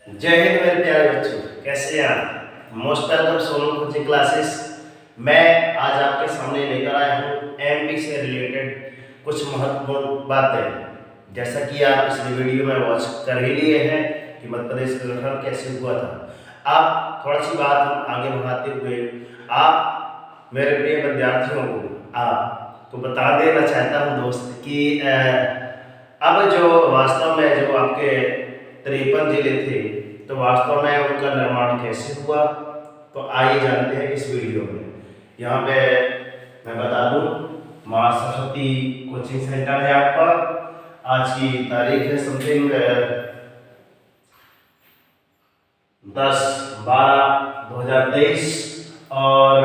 जय हिंद मेरे प्यारे बच्चों, कैसे हैं आप? Most welcome Sonu coaching classes. मैं आज आपके सामने लेकर आया हूँ एमपी से रिलेटेड कुछ महत्वपूर्ण बातें। जैसा कि आप इस वीडियो में वॉच कर ही लिए हैं कि मध्य प्रदेश का गठन कैसे हुआ था। आप थोड़ा सी बात हम आगे बढ़ाते हुए आप मेरे प्रिय विद्यार्थियों को आपको बता देना चाहता हूँ दोस्त कि अब जो वास्तव में जो आपके 53 जिले थे, तो वास्तव में उनका निर्माण कैसे हुआ, तो आइए जानते हैं इस वीडियो में। यहाँ पे मैं बता दूं, माँ सरस्वती कोचिंग सेंटर है आपका। आज की तारीख है समथिंग 10/12/2023 और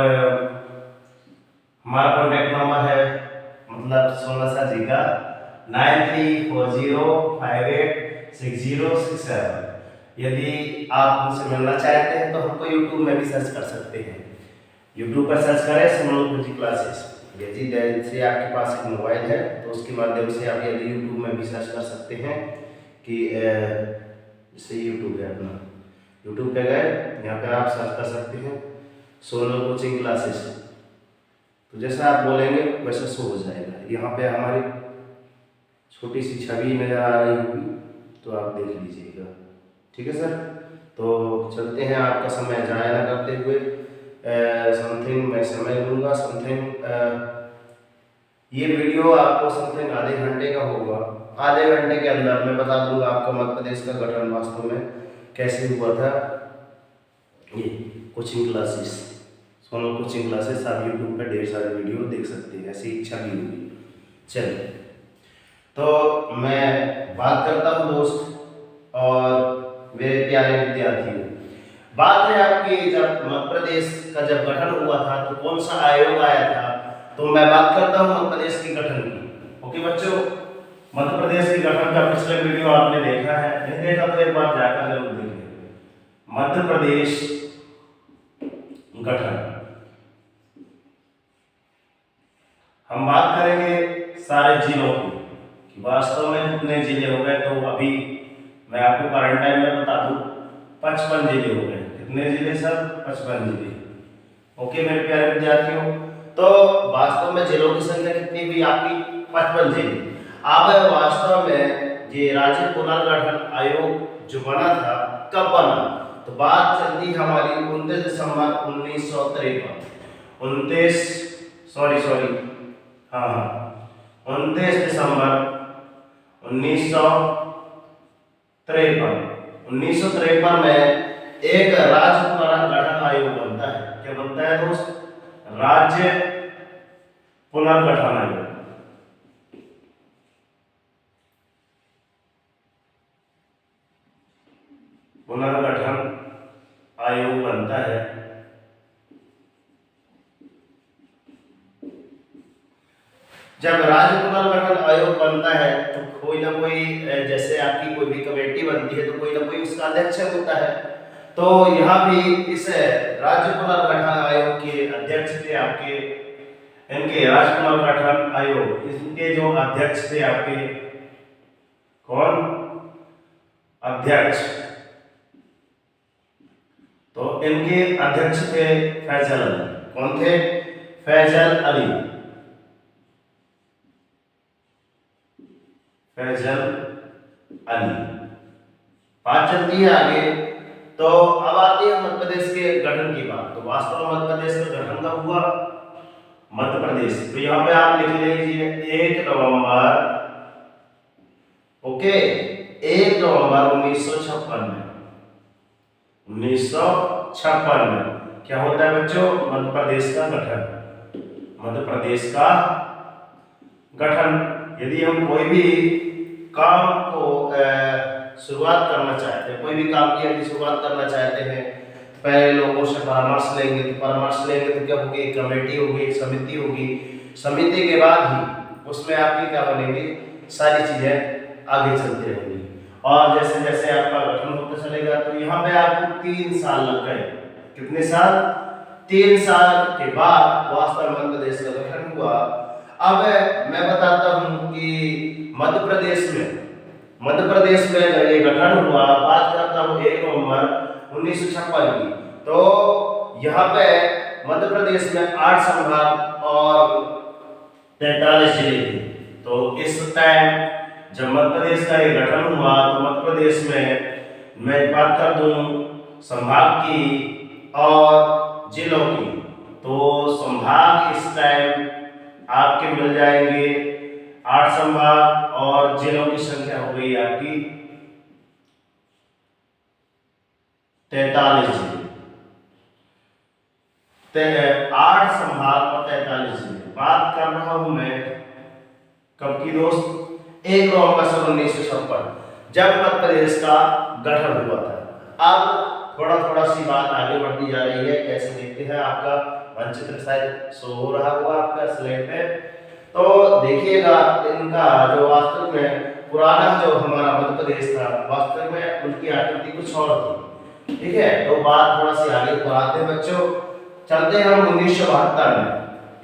हमारा कॉन्टैक्ट नंबर है मतलब सोना सा जी का 9340586067। यदि आप हमसे मिलना चाहते हैं तो हमको यूट्यूब में भी सर्च कर सकते हैं। यूट्यूब पर सर्च करें सोनू कोचिंग क्लासेस। यदि जैसे आपके पास एक मोबाइल है तो उसके माध्यम से आप यदि यूट्यूब में भी सर्च कर सकते हैं कि जैसे यूट्यूब है अपना, यूट्यूब पे गए, यहाँ पे आप सर्च कर सकते हैं सोनू कोचिंग क्लासेस। तो जैसा आप बोलेंगे वैसा शो हो जाएगा। यहाँ पे हमारी छोटी सी छवि नज़र आ रही होगी, तो आप देख लीजिएगा। ठीक है सर, तो चलते हैं, आपका समय ज़ाया न करते हुए। समथिंग मैं समय लूँगा, समथिंग ये वीडियो आपको समथिंग आधे घंटे का होगा। आधे घंटे के अंदर मैं बता दूंगा आपका मध्य प्रदेश का गठन वास्तव में कैसे हुआ था। ये coaching classes, Sonu coaching classes, आप यूट्यूब पर ढेर सारे वीडियो देख सकते हैं, ऐसी इच्छा भी होगी। चलिए, तो मैं बात करता हूँ दोस्त और मेरे प्यारे विद्यार्थियों। बात है आपकी, जब मध्य प्रदेश का जब गठन हुआ था तो कौन सा आयोग आया था, तो मैं बात करता हूँ मध्य प्रदेश के गठन की। ओके बच्चों, मध्य प्रदेश के गठन का पिछले वीडियो आपने देखा है, नहीं देखा तो एक बार जाकर जरूर देखिए। मध्य प्रदेश गठन हम बात करेंगे सारे जिलों की कि वास्तव में कितने जिले हो गए। तो अभी मैं आपको करंट टाइम में बता दूं 55 जिले हो गए। कितने जिले सर? 55 जिले। ओके मेरे प्यारे विद्यार्थियों, तो वास्तव में जिलों की संख्या कितनी हुई आपकी? 55 जिले। अब वास्तव में ये राज्य पुनर्गठन आयोग जो बना था कब बना, तो बात चलती हमारी 29 दिसंबर 1953। 29 दिसंबर 1953 में एक राज्य पुनर्गठन आयोग बनता है। क्या बनता है दोस्त? राज्य पुनर्गठन आयोग। पुनर्गठन आयोग बनता है। जब राज्य पुनर्गठन आयोग बनता है तो कोई ना कोई, जैसे आपकी कोई भी कमेटी बनती है तो कोई ना कोई उसका अध्यक्ष होता है। तो यहाँ भी इस राज्य पुनर्गठन आयोग के अध्यक्ष थे आपके, इनके राज्य पुनर्गठन आयोग, इसके जो अध्यक्ष थे आपके, कौन अध्यक्ष? तो इनके अध्यक्ष थे फैजल अली। कौन थे? फैजल अली। फैजल अली। बात चलती है आगे, तो अब आती है मध्य प्रदेश के गठन की बात। तो वास्तव में मध्य प्रदेश का गठन कब हुआ? मध्य प्रदेश, तो यहाँ पे आप लिख लीजिए 1 नवंबर, ओके, 1 नवंबर 1956 में। 1956 में क्या होता है बच्चों? मध्य प्रदेश का गठन। मध्य प्रदेश का गठन। यदि हम कोई भी काम को शुरुआत करना चाहते हैं, कोई भी काम की यदि शुरुआत करना चाहते हैं, तो पहले लोगों से परामर्श लेंगे। तो परामर्श लेंगे तो क्या होगी? एक कमेटी होगी, एक समिति होगी। समिति के बाद ही उसमें आपकी क्या बनेगी? सारी चीजें आगे चलती रहेंगी। और जैसे जैसे आपका गठन होता चलेगा, तो यहाँ पे आपको 3 साल लग गए। कितने साल? 3 साल के बाद वास्तव में मध्य प्रदेश का गठन हुआ। अब मैं बताता हूं कि मध्य प्रदेश में मध्य प्रदेश में जब ये गठन हुआ, बात करता हूँ 1 नवंबर 1956 की, तो यहाँ पे मध्य प्रदेश में 8 संभाग और 43 जिले थे। तो इस टाइम जब मध्य प्रदेश का ये गठन हुआ तो मध्य प्रदेश में मैं बात कर दूं संभाग की और जिलों की, तो संभाग इस टाइम आपके मिल जाएंगे 8 संभाग और जिलों की संख्या हो गई आपकी 43 जिले। 8 संभाग और 43 जिले। बात कर रहा हूं मैं कब की दोस्त, 1 नवंबर 1956 जब मध्य प्रदेश का गठन हुआ था। अब थोड़ा थोड़ा सी बात आगे बढ़ती जा रही है, कैसे देखते हैं, आपका मानचित्र शायद शो हो रहा होगा आपका स्लाइड पे, तो देखिएगा इनका जो वास्तव में पुराना जो हमारा मध्य प्रदेश था, वास्तव में उनकी आकृति कुछ और थी। ठीक है, तो बात थोड़ा सी आगे बढ़ाते हैं बच्चों, चलते हैं हम 1972 में।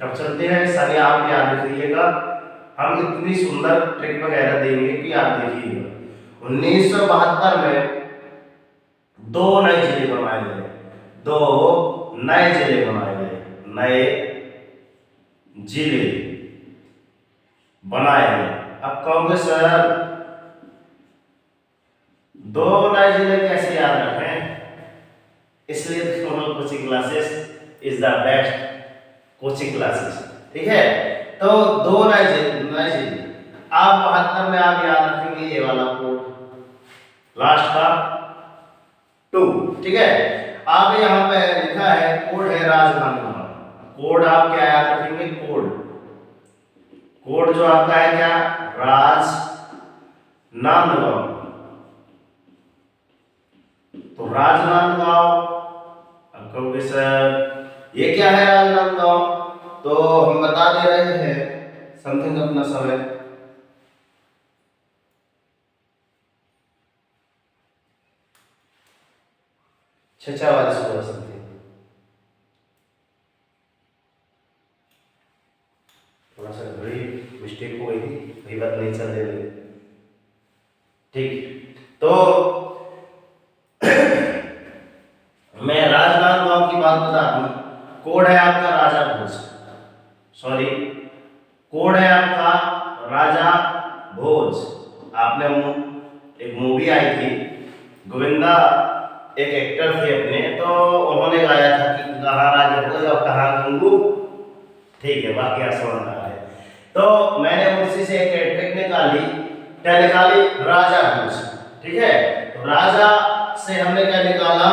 कब चलते हैं सारे आप याद रखिएगा, हम इतनी सुंदर ट्रिक वगैरह देंगे कि आप देखिएगा। 1972 में 2 नए जिले बनाए गए, 2 नए जिले बनाए गए, नए जिले बनाए गए। अब कहोगे सर 2 नए जिले कैसे याद रखें, इसलिए formal coaching classes is the best coaching classes. ठीक है, तो 2 नए जिले आप 72 में आप याद रखेंगे ये वाला कोड लास्ट का 2। ठीक है, आप यहाँ पे लिखा है कोड है राजनांदगांव, कोड आप क्या याद रखेंगे, कोड जो आपका है क्या, राजनांदगांव। तो राजनांदगांव, अब कहोगे सर ये क्या है राजनांदगांव, तो हम बता दे रहे हैं समथिंग अपना समय। छचा वाली सुबह समथिंग, थोड़ा सा बड़ी मिस्टेक हो गई थी, वही बात नहीं चल रही। ठीक, तो मैं राजनांदगांव की बात बता दूं, कोड है आपका राजा भोज, सॉरी कोड है आपका राजा भोज। आपने एक मूवी आई थी, गोविंदा एक एक्टर थे अपने, तो उन्होंने गाया था कि कहाँ राजा भोज और कहाँ गंगू। ठीक है, बाकी आप समझ रहा है। तो मैंने उसी से एक ट्रिक निकाली, क्या निकाली, राजा भोज। ठीक है, तो राजा से हमने क्या निकाला,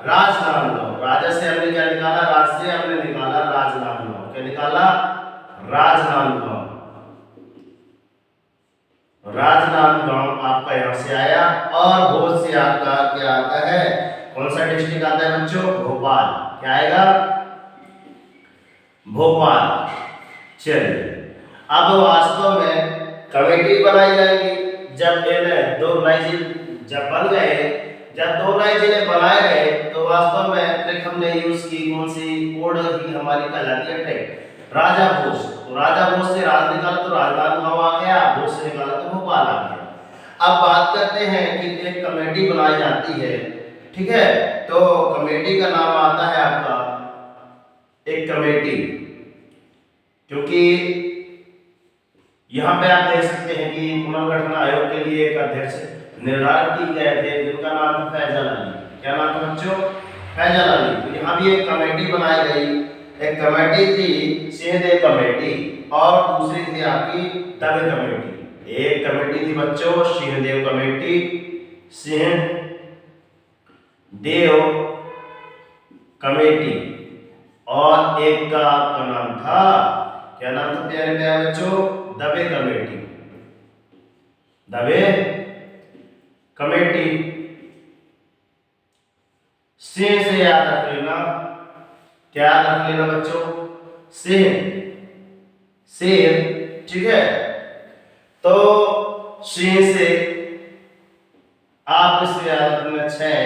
राजनांदगांव। राजा से हमने क्या निकाला, राज से हमने निकाला राजनांदगांव। क्या निकाला, राजनांदगांव। राजनांदगांव आपका यहां से आया, और भोज से आपका क्या आता है, कौन सा डिस्ट्रिक्ट आता है बच्चों, भोपाल। क्या आएगा, भोपाल। चलिए, अब वास्तव में कमेटी बनाई जाएगी जब ये 2 नए जिले जब बन गए, जब 2 नए जिले बनाए गए, तो वास्तव में ट्रिक हमने यूज की, कौन सी, कोड ही हमारी कहलाती है ट्रिक, राजा भोज। तो राजा भोज से राज निकाला तो राजनांदगांव आ गया, भोज से निकाला तो भोपाल आ गया। अब बात करते हैं कि एक कमेटी बनाई जाती है। ठीक है, तो कमेटी का नाम आता है आपका एक कमेटी, क्योंकि यहाँ पे आप देख सकते हैं कि पुनर्गठन आयोग के लिए एक अध्यक्ष निर्धारित किए गए थे, जिनका नाम था फैजल अली। क्या नाम था बच्चों, फैजल अली। तो यहाँ भी एक कमेटी बनाई गई, एक कमेटी थी सिंहदेव कमेटी, और दूसरी थी आपकी दवे कमेटी। एक कमेटी थी बच्चों सिंहदेव कमेटी, सिंहदेव कमेटी, और एक का आपका नाम था, क्या नाम था प्यारे प्यारे बच्चों, दवे कमेटी। दवे कमेटी, सिंह से याद रख लेना, क्या याद रख लेना बच्चों, सिंह, सिंह। ठीक है, तो सिंह से आप इसमें याद रखना 6,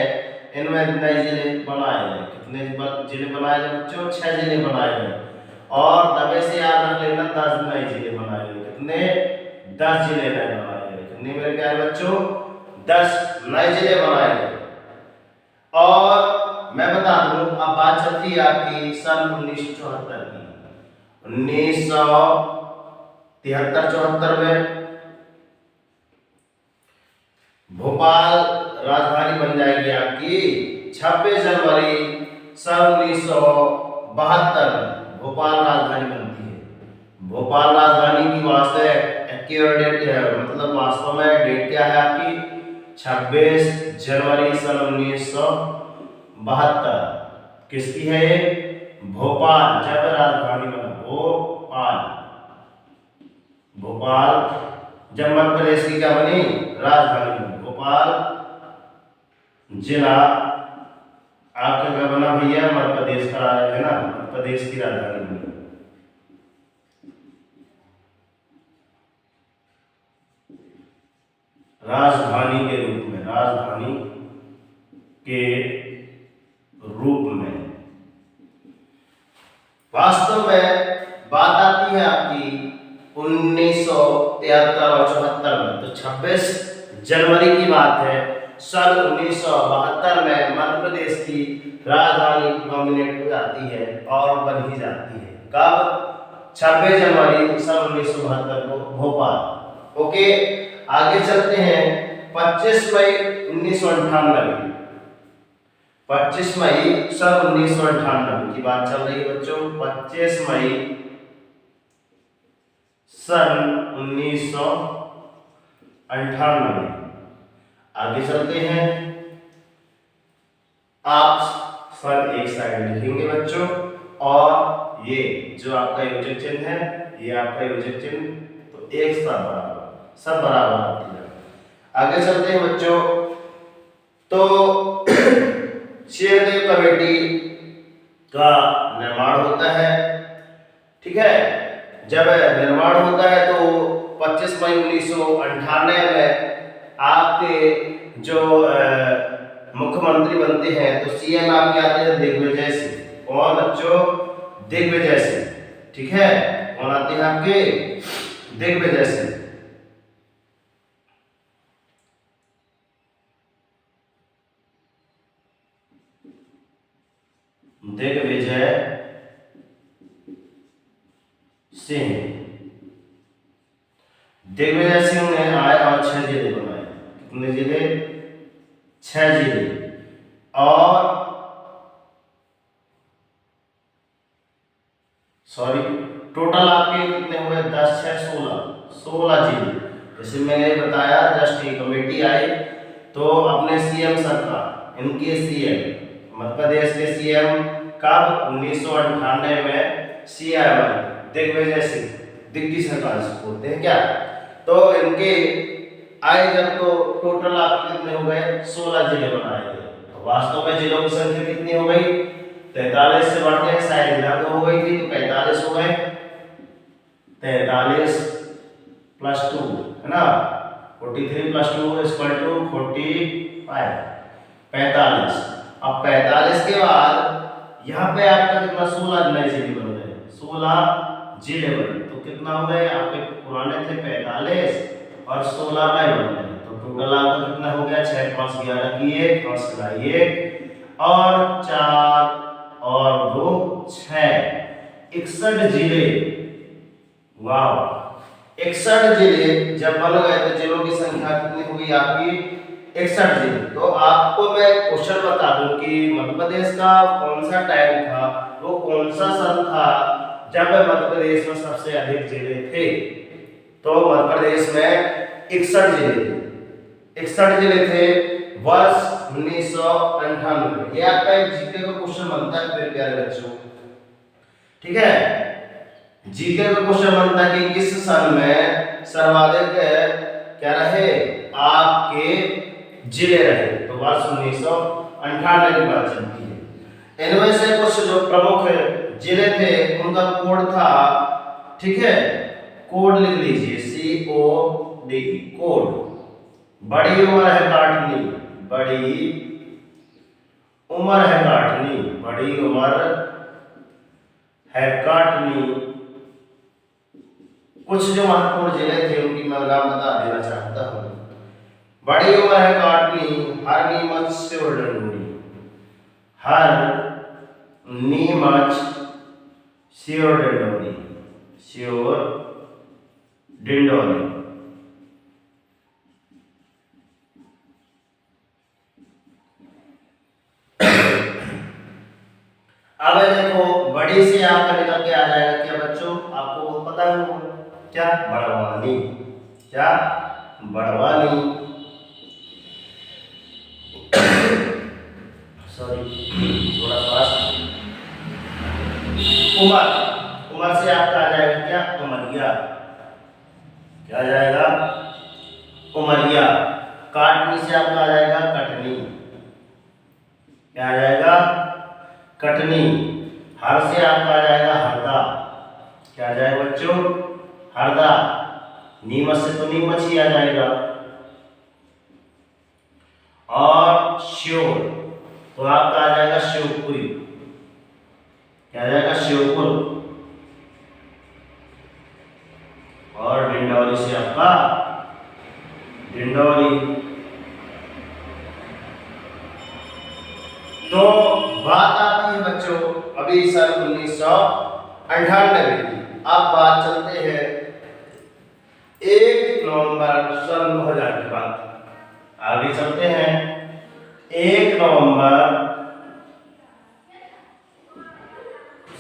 इनमें नए जिले बनाए गए। कितने जिले बनाए गए बच्चों, 6 जिले बनाए गए। और दबे से याद रख लेना 10 नए जिले बनाए गए। कितने, 10 जिले नए बनाए गए। कितने मेरे प्यारे बच्चों? 10 नए जिले बनाए गए। और मैं बता दूं, अब बात चलती है आपकी सन 1974 की। 1973-74 में भोपाल राजधानी बन जाएगी आपकी। 26 जनवरी सन 1972 में भोपाल राजधानी बनती है। भोपाल राजधानी की मतलब वास्तव में डेट क्या है आपकी? 26 जनवरी सन 1972। किसकी है ये? भोपाल, जब राजधानी बना भोपाल। भोपाल जब मध्य प्रदेश की क्या बनी? राजधानी बनी। भोपाल जिला आपका क्या बना भैया? मध्य प्रदेश का है ना, मध्य प्रदेश की राजधानी बनी। राजधानी के रूप में, राजधानी के रूप में। वास्तव में बात आती है आपकी 1973 और 74 में, तो 26 जनवरी की बात है। सन 1972 में मध्य प्रदेश की राजधानी नॉमिनेट हो जाती है और बन ही जाती है। कब? 26 जनवरी सन 1972 को भोपाल। ओके, आगे चलते हैं। 25 मई 1998, 25 मई सन 1998 की बात चल रही है बच्चों। 25 मई सन 1998। आगे चलते हैं। आप सन एक साइड लिखेंगे बच्चों, और ये जो आपका योजक चिन्ह है, ये आपका योजक चिन्ह, तो एक सब बराबर आती है। आगे चलते हैं बच्चों। तो क्षेत्रीय कमेटी का निर्माण होता है। ठीक है, जब निर्माण होता है तो 25 मई 1998 में आपके जो मुख्यमंत्री बनते हैं, तो सीएम आपके आते हैं दिग्विजय सिंह। कौन बच्चों? दिग्विजय सिंह। ठीक है, कौन आते हैं आपके? दिग्विजय सिंह। दिग्विजय सिंह। दिग्विजय सिंह ने आए और 6 जिले बनाए। कितने जिले? 6 जिले। और सॉरी, टोटल आपके कितने हुए? 10 6 16 जिले। जैसे मैंने बताया, जस्ट ये कमेटी आई तो अपने सीएम सरकार, इनके सीएम, मध्य प्रदेश के सीएम कब? 1998 में सीएम दिग्विजय सिंह, दिग्गी सरकार से बोलते हैं क्या। तो इनके आए जब, तो टोटल आपके कितने हो गए? 16 जिले बनाए गए। तो वास्तव में जिलों की संख्या कितनी हो गई? 43 से बढ़ के शायद इधर तो हो गई थी, तो 45 हो गए। 43 + 2 है ना, 43 + 2 = 45, 45। अब 45 के बाद यहाँ पे आपका कितना? 16 नए जिले बन गए, 16 जिले बने। तो कितना हो गए? आपके पुराने थे 45 और 16 नए बन गए। तो टोटल आपका कितना हो गया? 6 5 11 की 1 5 1 और 4 और 2 6, 61 जिले। वाह, 61 जिले जब बन गए तो जिलों की संख्या कितनी हुई आपकी? 61 जिले। तो आपको मैं क्वेश्चन बता दूं कि मध्य प्रदेश का कौन सा टाइम था, वो कौन सा सन था जब मध्य प्रदेश में सबसे अधिक जिले थे। तो मध्य प्रदेश में 61 जिले थे। 61 जिले थे वर्ष 1998। ये आपका एक जीके का क्वेश्चन बनता है मेरे प्यारे बच्चों। ठीक है, जीके का क्वेश्चन बनता है कि किस सन में सर्वाधिक क्या रहे आपके जिले रहे। तो वर्ष 1998 की बात चलती है। इनमें से कुछ जो प्रमुख जिले थे उनका कोड था। ठीक है, कोड लिख लीजिए, COD, कोड। बड़ी उम्र है काटनी, बड़ी उम्र है काटनी, बड़ी उम्र है काटनी। कुछ जो महत्वपूर्ण जिले थे उनकी मैं नाम बता देना चाहता हूं। बड़ी उम्र है काटनी, हर नीमच श्योर डंडोरी, हर नीमच श्योर डिंडोरी, श्योर डिंडोरी। अब देखो बड़ी से आपका निकल के आ जाएगा क्या बच्चों, आपको पता है क्या, बड़वानी, क्या बड़वानी, सॉरी थोड़ा फास्ट। उमर, उमर से आपका आ जाएगा क्या, उमरिया, क्या आ जाएगा, उमरिया। काटनी से आपका आ जाएगा कटनी, क्या आ जाएगा, कटनी। हर से आपका आ जाएगा हरदा, क्या आ जाएगा बच्चों, हरदा। नीमच से तो नीमच ही आ जाएगा। और श्योर तो आपका आ जाएगा शिवपुरी, क्या आ जाएगा, शिवपुर। और डिंडौरी से आपका डिंडौरी। तो बात आती है बच्चों अभी सन 1998 की। अब बात चलते हैं 1 नवंबर सन 2000 की बात, आगे चलते हैं 1 नवंबर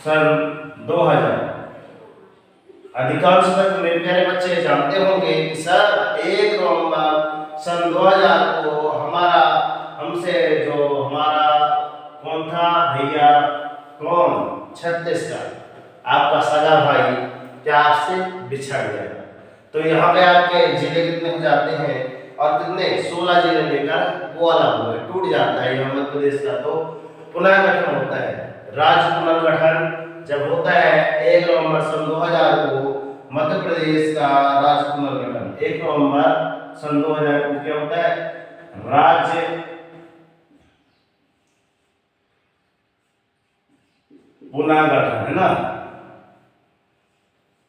सन 2000। अधिकांश तक मेरे प्यारे बच्चे जानते होंगे कि सर 1 नवंबर सन 2000 को हमसे जो हमारा कौन था भैया, कौन, छत्तीसगढ़ आपका सगा भाई क्या आपसे बिछड़ गया। तो यहाँ पे आपके जिले कितने हो जाते हैं और कितने, 16 जिले लेकर वो अलग हुए, टूट जाता है यहाँ मध्य प्रदेश का। तो पुनर्गठन होता है, राज्य पुनर्गठन जब होता है 1 नवंबर सन 2000 को मध्य प्रदेश का राज्य पुनर्गठन, 1 नवंबर सन 2000 को क्या होता है, राज्य पुनर्गठन, है ना।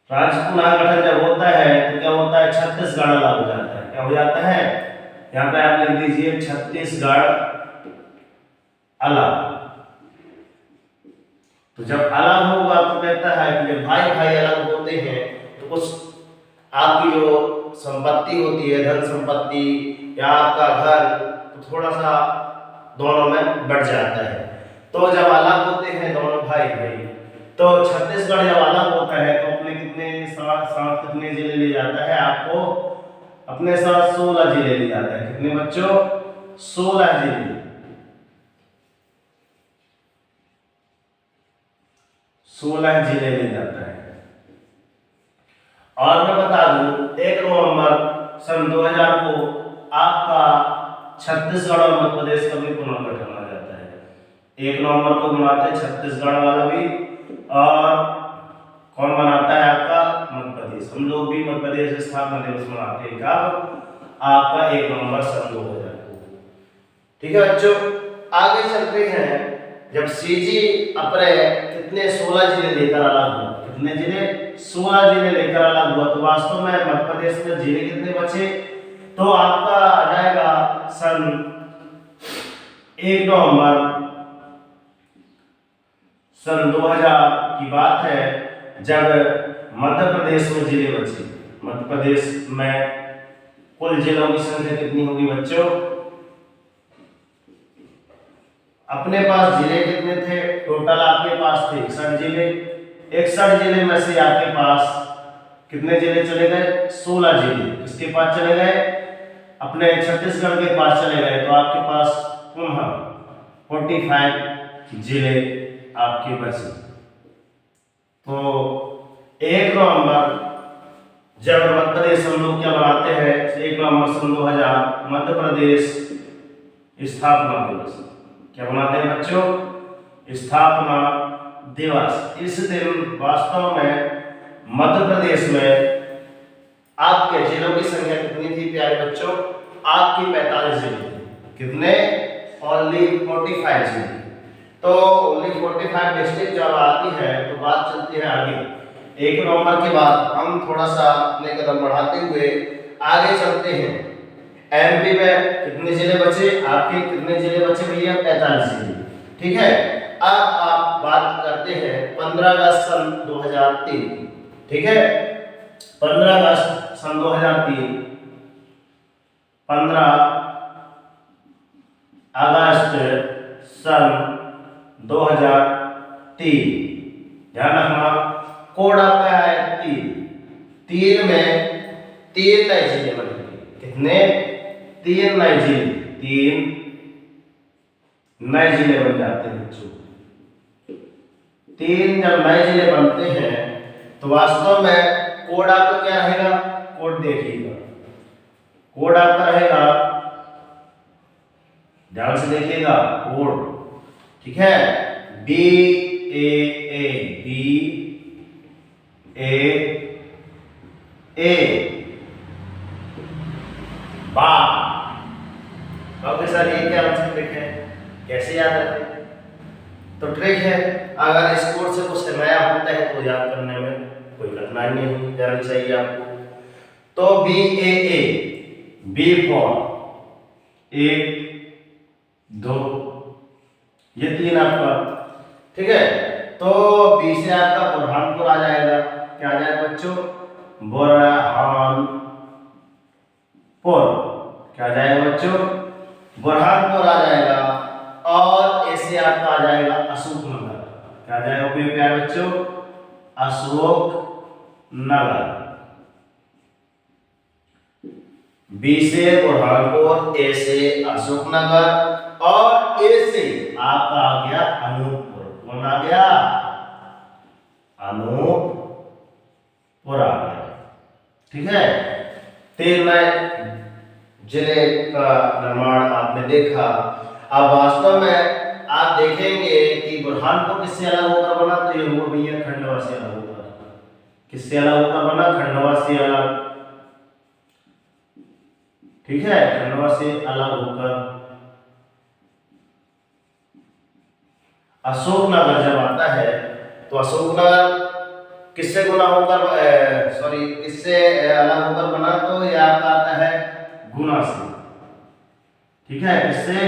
राज्य पुनर्गठन जब होता है तो क्या होता है, छत्तीसगढ़ अलग हो जाता है, क्या हो जाता है, यहाँ पे आप लिख दीजिए छत्तीसगढ़ अलग। तो जब अलग होगा तो कहता है कि जब भाई भाई अलग होते हैं तो कुछ आपकी जो संपत्ति होती है, धन संपत्ति या आपका घर, तो थोड़ा सा दोनों में बढ़ जाता है। तो जब अलग होते हैं दोनों भाई भाई, तो छत्तीसगढ़ जब अलग होता है तो अपने कितने साथ कितने जिले ले जाता है, आपको अपने साथ 16 जिले ले जाता है। कितने बच्चों, 16 जिले, 16 जिले ले जाता है। और मैं बता दूं 1 नवंबर सन 2000 को आपका छत्तीसगढ़ और मध्य प्रदेश का भी पुनर्गठन आ जाता है। 1 नवंबर को मनाते हैं छत्तीसगढ़ वाला भी, और कौन मनाता है आपका, मध्य प्रदेश। हम लोग भी मध्य प्रदेश स्थापना दिवस मनाते हैं कब, आपका 1 नवंबर सन 2000 को। ठीक है बच्चों, आगे चलते हैं। जब सीजी अपने कितने 16 जिले लेकर अलग हुआ, कितने जिले, 16 जिले लेकर अलग हुआ, तो वास्तव में मध्य प्रदेश में जिले कितने बचे, तो आपका आ जाएगा सन 1 नवंबर सन 2000 की बात है जब मध्य प्रदेश में जिले बचे। मध्य प्रदेश में कुल जिलों की संख्या कितनी होगी बच्चों, अपने पास जिले कितने थे, टोटल आपके पास थे 61 जिले। 61 जिले में से आपके पास कितने जिले चले गए, 16 जिले किसके पास चले गए, अपने छत्तीसगढ़ के पास चले गए। तो आपके पास पुनः 45 जिले आपके बचे। तो 1 नवंबर जब मध्य प्रदेश हम लोग क्या बनाते हैं, 1 नवंबर सन 2000 मध्य प्रदेश स्थापना दिवस, क्या बनाते हैं बच्चों, स्थापना दिवस। इस दिन वास्तव में मध्य प्रदेश में आपके जिलों की संख्या कितनी थी प्यारे बच्चों, आपकी 45 जिले थी। कितने, ओनली 45 जिले। तो ओनली 45 डिस्ट्रिक्ट जब आती है तो बात चलती है आगे। 1 नवंबर के बाद हम थोड़ा सा अपने कदम बढ़ाते हुए आगे चलते हैं एमपी में कितने जिले बचे आपके, कितने जिले बचे भैया, 45 जिले। ठीक है, अब आप बात करते हैं 15 अगस्त सन 2003। ठीक है, 15 अगस्त सन 2003, 15 अगस्त सन 2003, ध्यान रखना। कोड आपका है 3, 3 में 3 नए जिले बनेंगे। कितने? 3 नए जिले, 3 नए जिले बन जाते हैं बच्चों। 3 जब नए जिले बनते हैं तो वास्तव में कोड आपका क्या रहेगा, कोड देखिएगा, कोड आपका रहेगा, ध्यान से देखिएगा कोड। ठीक है, BAA, बा। अब सर ये क्या आंसर लिखे, कैसे याद रखें? तो ट्रिक है, अगर इस कोड से कुछ नया होता है तो याद करने में कोई कठिनाई नहीं जानी चाहिए आपको। तो BAA, B फॉर 1 2, ये 3 आपका। ठीक है, तो बी से आपका बुरहानपुर आ जाएगा। क्या आ जाएगा बच्चों? बुरहानपुर। क्या आ जाएगा बच्चों? बुरहानपुर आ जाएगा। और ऐसे आपका आ जाएगा अशोकनगर। क्या आ जाएगा प्यारे बच्चों? अशोकनगर। बी से बुरहानपुर, ए से अशोकनगर और ए से आपका आ गया अनूपपुर। कौन आ गया? अनूपपुर आ गया। ठीक है, 3 नए जिले का निर्माण आपने देखा। अब वास्तव में आप देखेंगे कि बुरहानपुर किससे अलग होकर बना, तो ये हुआ भैया खंडवा से अलग होकर। किससे अलग होकर बना? खंडवा से अलग। ठीक है, खंडवा से अलग होकर अशोकनगर जब आता है तो अशोकनगर किससे गुना होकर किससे अलग होकर बना, तो ये आपका आता है गुना से। ठीक है, किससे?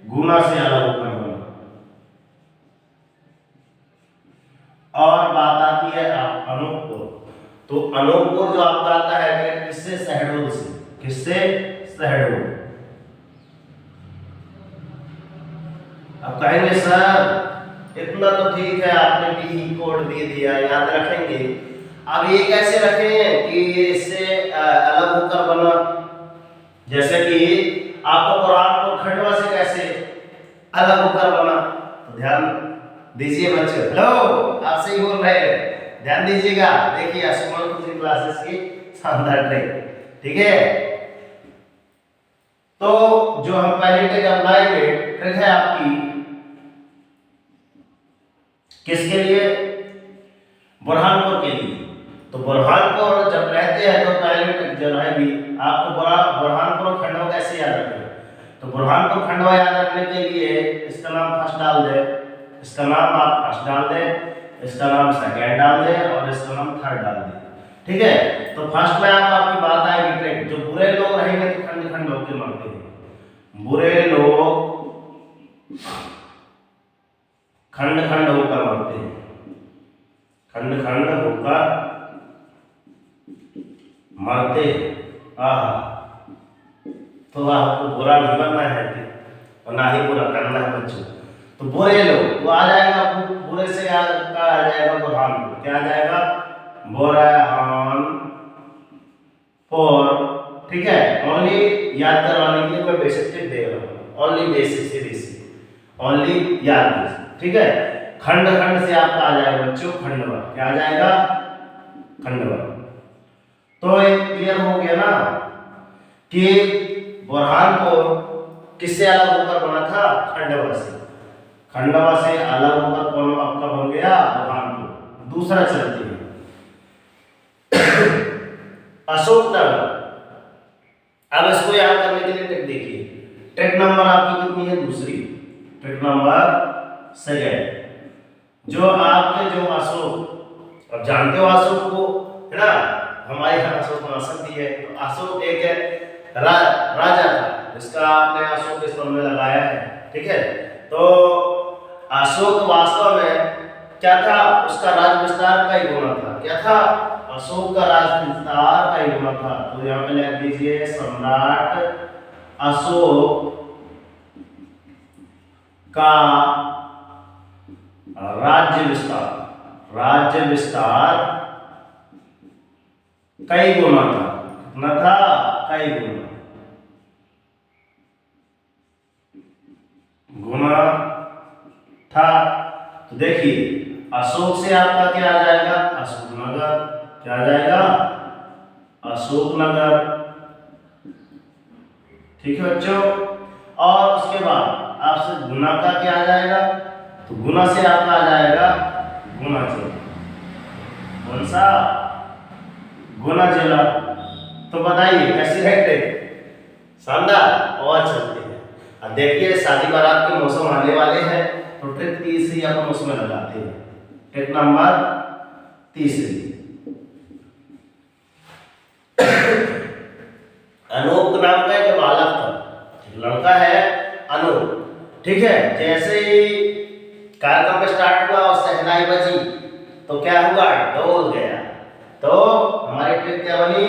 गुना से अलग होकर बना। और बात आती है अनूपपुर, तो अनूपपुर जो आपका आता है किससे? शहडोल से। किससे? शहडोल। अब कहेंगे सर इतना तो ठीक है, आपने भी कोड दे दिया, याद रखेंगे। अब ये कैसे रखें कि ये इससे अलग होकर बना? जैसे कि आपको बुरहानपुर खंडवा से कैसे अलग होकर बना, तो ध्यान दीजिए बच्चों। हेलो, आपसे ही बोल रहे हैं, ध्यान दीजिएगा। देखिए अशोकनगर क्लासेस की शानदार ट्रिक। ठीक है, तो जो हम पहले ट्रिक अपनाएंगे, ट्रिक है आपकी किसके लिए? बुरहानपुर के लिए। तो बुरहानपुर जब रहते हैं तो पहले ट्रिक जो रहेगी आपको बुरहानपुर और खंडवा कैसे याद रखना। तो बुरहानपुर खंडवा याद रखने के लिए इसका नाम फर्स्ट डाल दें, इसका नाम आप फर्स्ट डाल दें, इसका नाम सेकेंड डाल दें और इसका नाम थर्ड डाल दें। ठीक है, तो फर्स्ट में आपकी बात आएगी ट्रिक, जो बुरे लोग रहेंगे तो खंड खंड होकर मरते हैं। बुरे लोग खंड खंड होकर मरते हैं, खंड खंड होकर मरते हैं। तो आपको बुरा नहीं बनना है और ना ही बुरा करना है बच्चों। तो बुरे लोग वो आ जाएगा, बुरे से आ जाएगा बुरहानपुर। क्या आ जाएगा? बुरहानपुर। ठीक है, ओनली याद करवाने के लिए मैं बेसिक टिप दे रहा हूँ, ओनली बेसिक से बेसिक, ओनली याद। ठीक है, खंड खंड से आपका आ जाएगा बच्चों खंडवा। क्या आ जाएगा? खंडवा। तो एक क्लियर हो गया ना कि बुरहानपुर किससे अलग होकर बना था? खंडवा से। खंडवा से अलग होकर कौन आपका बन गया? बुरहानपुर। दूसरा चलते हैं अशोकनगर। अब इसको याद करने के लिए ट्रिक देखिए। ट्रिक नंबर आपकी कितनी है? दूसरी। Trick number second. जो आपके जो अशोक, अब जानते हो अशोक को, है ना, हमारे यहाँ अशोक नाशक भी है। तो अशोक एक राजा था, जिसका आपने अशोक स्तंभ में लगाया है। ठीक है, तो अशोक वास्तव में क्या था, उसका राज विस्तार का ही गुना था। क्या था, अशोक का राज विस्तार का ही गुना था। तो यहाँ पे लिख दीजिए सम्राट अशोक का राज्य विस्तार कई गुना था। कितना था, कई गुना था। तो देखिए अशोक से आपका क्या आ जाएगा, अशोकनगर। क्या आ जाएगा, अशोकनगर। ठीक है बच्चों, और उसके बाद आपसे गुना का क्या आ जाएगा, तो गुना से आपका आ जाएगा गुना जिला। कौन सा, गुना जिला। तो बताइए कैसी है ट्रिक, शानदार। और चलते हैं, अब देखिए शादी बारात के मौसम आने वाले हैं, तो ट्रिक तीसरी अपन उसमें लगाते हैं। ट्रिक नंबर तीसरी, अनूप नाम का एक बालक था, लड़का है अनूप। ठीक है, जैसे ही कार्यक्रम स्टार्ट हुआ और शहनाई बजी तो क्या हुआ, डोल गया। तो हमारी ट्रिक क्या बनी,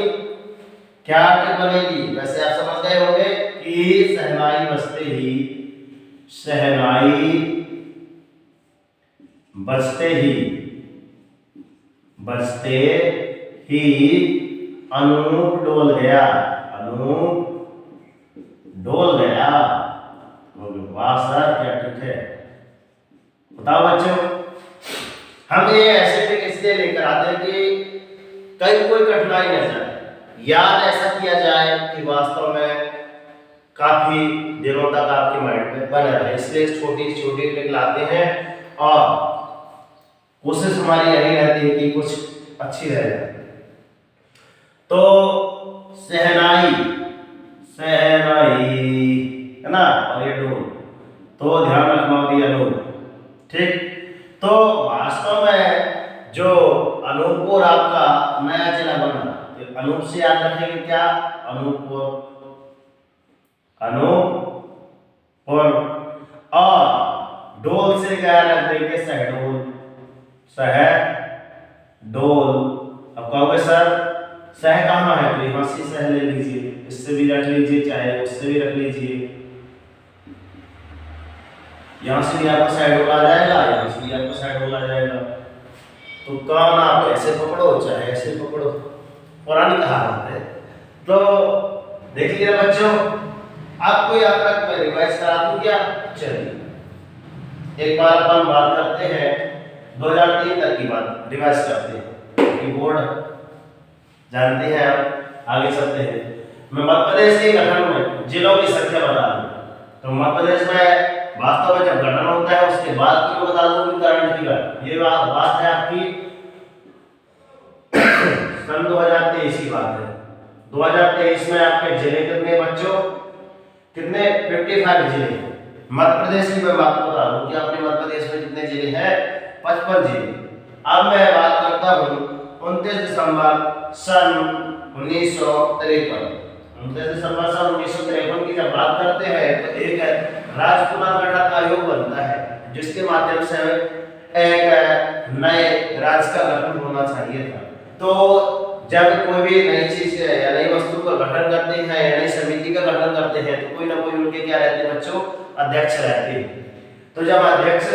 क्या ट्रिक बनेगी, वैसे आप समझ गए होंगे कि शहनाई बजते ही अनूप डोल गया। वाह सर, क्या ट्रिक है, बताओ बच्चों। हम ये ऐसे ट्रिक इसलिए लेकर आते हैं कि कहीं कोई कठिनाई न जाए, याद ऐसा किया जाए कि वास्तव में काफी दिनों तक आपके माइंड में बना रहे। इसलिए छोटी छोटी ट्रिक लाते हैं और कोशिश हमारी यही रहती है कि कुछ अच्छी रह जाए। तो शहनाई है ना, और ये डोल, तो ध्यान रखना होती है डोल। ठीक, तो वास्तव में जो अनूपपुर आपका नया जिला बना, तो अनूप से याद रखेंगे क्या, अनूपपुर, और डोल से क्या रख देंगे, शहडोल। अब कहोगे सर सह कहाँ है, तो यहाँ से सह ले लीजिए, इससे भी रख लीजिए, चाहे उससे भी रख लीजिए। यहाँ से भी आपका शहडोल आ जाएगा, यहाँ से भी आपका शहडोल आ जाएगा। तो कान आप ऐसे पकड़ो चाहे ऐसे पकड़ो, पुरानी कहावत है। तो देख लीजिए बच्चों, आपको याद रख मैं रिवाइज करा दूं क्या, चलिए एक बार अपन बात करते हैं 2003 तक की बात रिवाइज करते हैं, कि बोर्ड जानते हैं आप। आगे चलते हैं, मैं मध्य प्रदेश के गठन में जिलों की संख्या बता दूं। तो मध्य प्रदेश में वास्तव में जब गठन होता है उसके बाद की बता दूं कि करंट की ये बात है आपकी सन 2023 की बात है। 2023 में आपके जिले कितने बच्चों, कितने, 55 जिले। मध्य प्रदेश की मैं बात बता दूं कि अपने मध्य प्रदेश में कितने जिले हैं, 55 जिले। अब मैं बात करता हूं 29 दिसंबर सन 1953। 29 दिसंबर सन 1953 की जब बात करते हैं तो एक राज्य पुनर्गठन आयोग बनता है, जिसके माध्यम से एक नए राज्य का गठन होना चाहिए था। तो जब कोई भी नई चीज या नई वस्तु का गठन करते हैं या नई समिति का गठन करते हैं तो कोई ना कोई उनके क्या रहते हैं बच्चों, अध्यक्ष रहते हैं। तो जब अध्यक्ष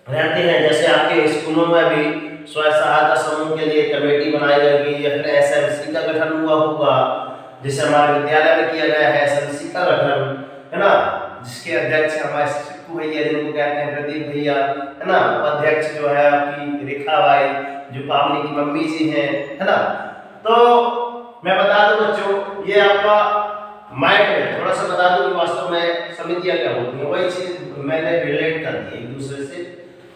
रहते हैं, जैसे आपके स्कूलों में भी स्वयं सहायता समूह के लिए कमेटी बनाई जाएगी, या फिर एसएमसी का गठन हुआ होगा, जिसे हमारे विद्यालय में किया गया है एसएमसी का गठन, है ना, जिसके अध्यक्ष हमारे सिक्कू भैया जिनको कहते हैं प्रदीप भैया, है ना, उपाध्यक्ष जो है आपकी रेखा भाई जो पावनी की मम्मी जी हैं, है ना। तो मैं बता दूं बच्चों, ये आपका माइंड में थोड़ा सा बता दूं कि वास्तव में समितियां क्या होती हैं, वही चीज मैंने रिलेट कर दी, एक दूसरे से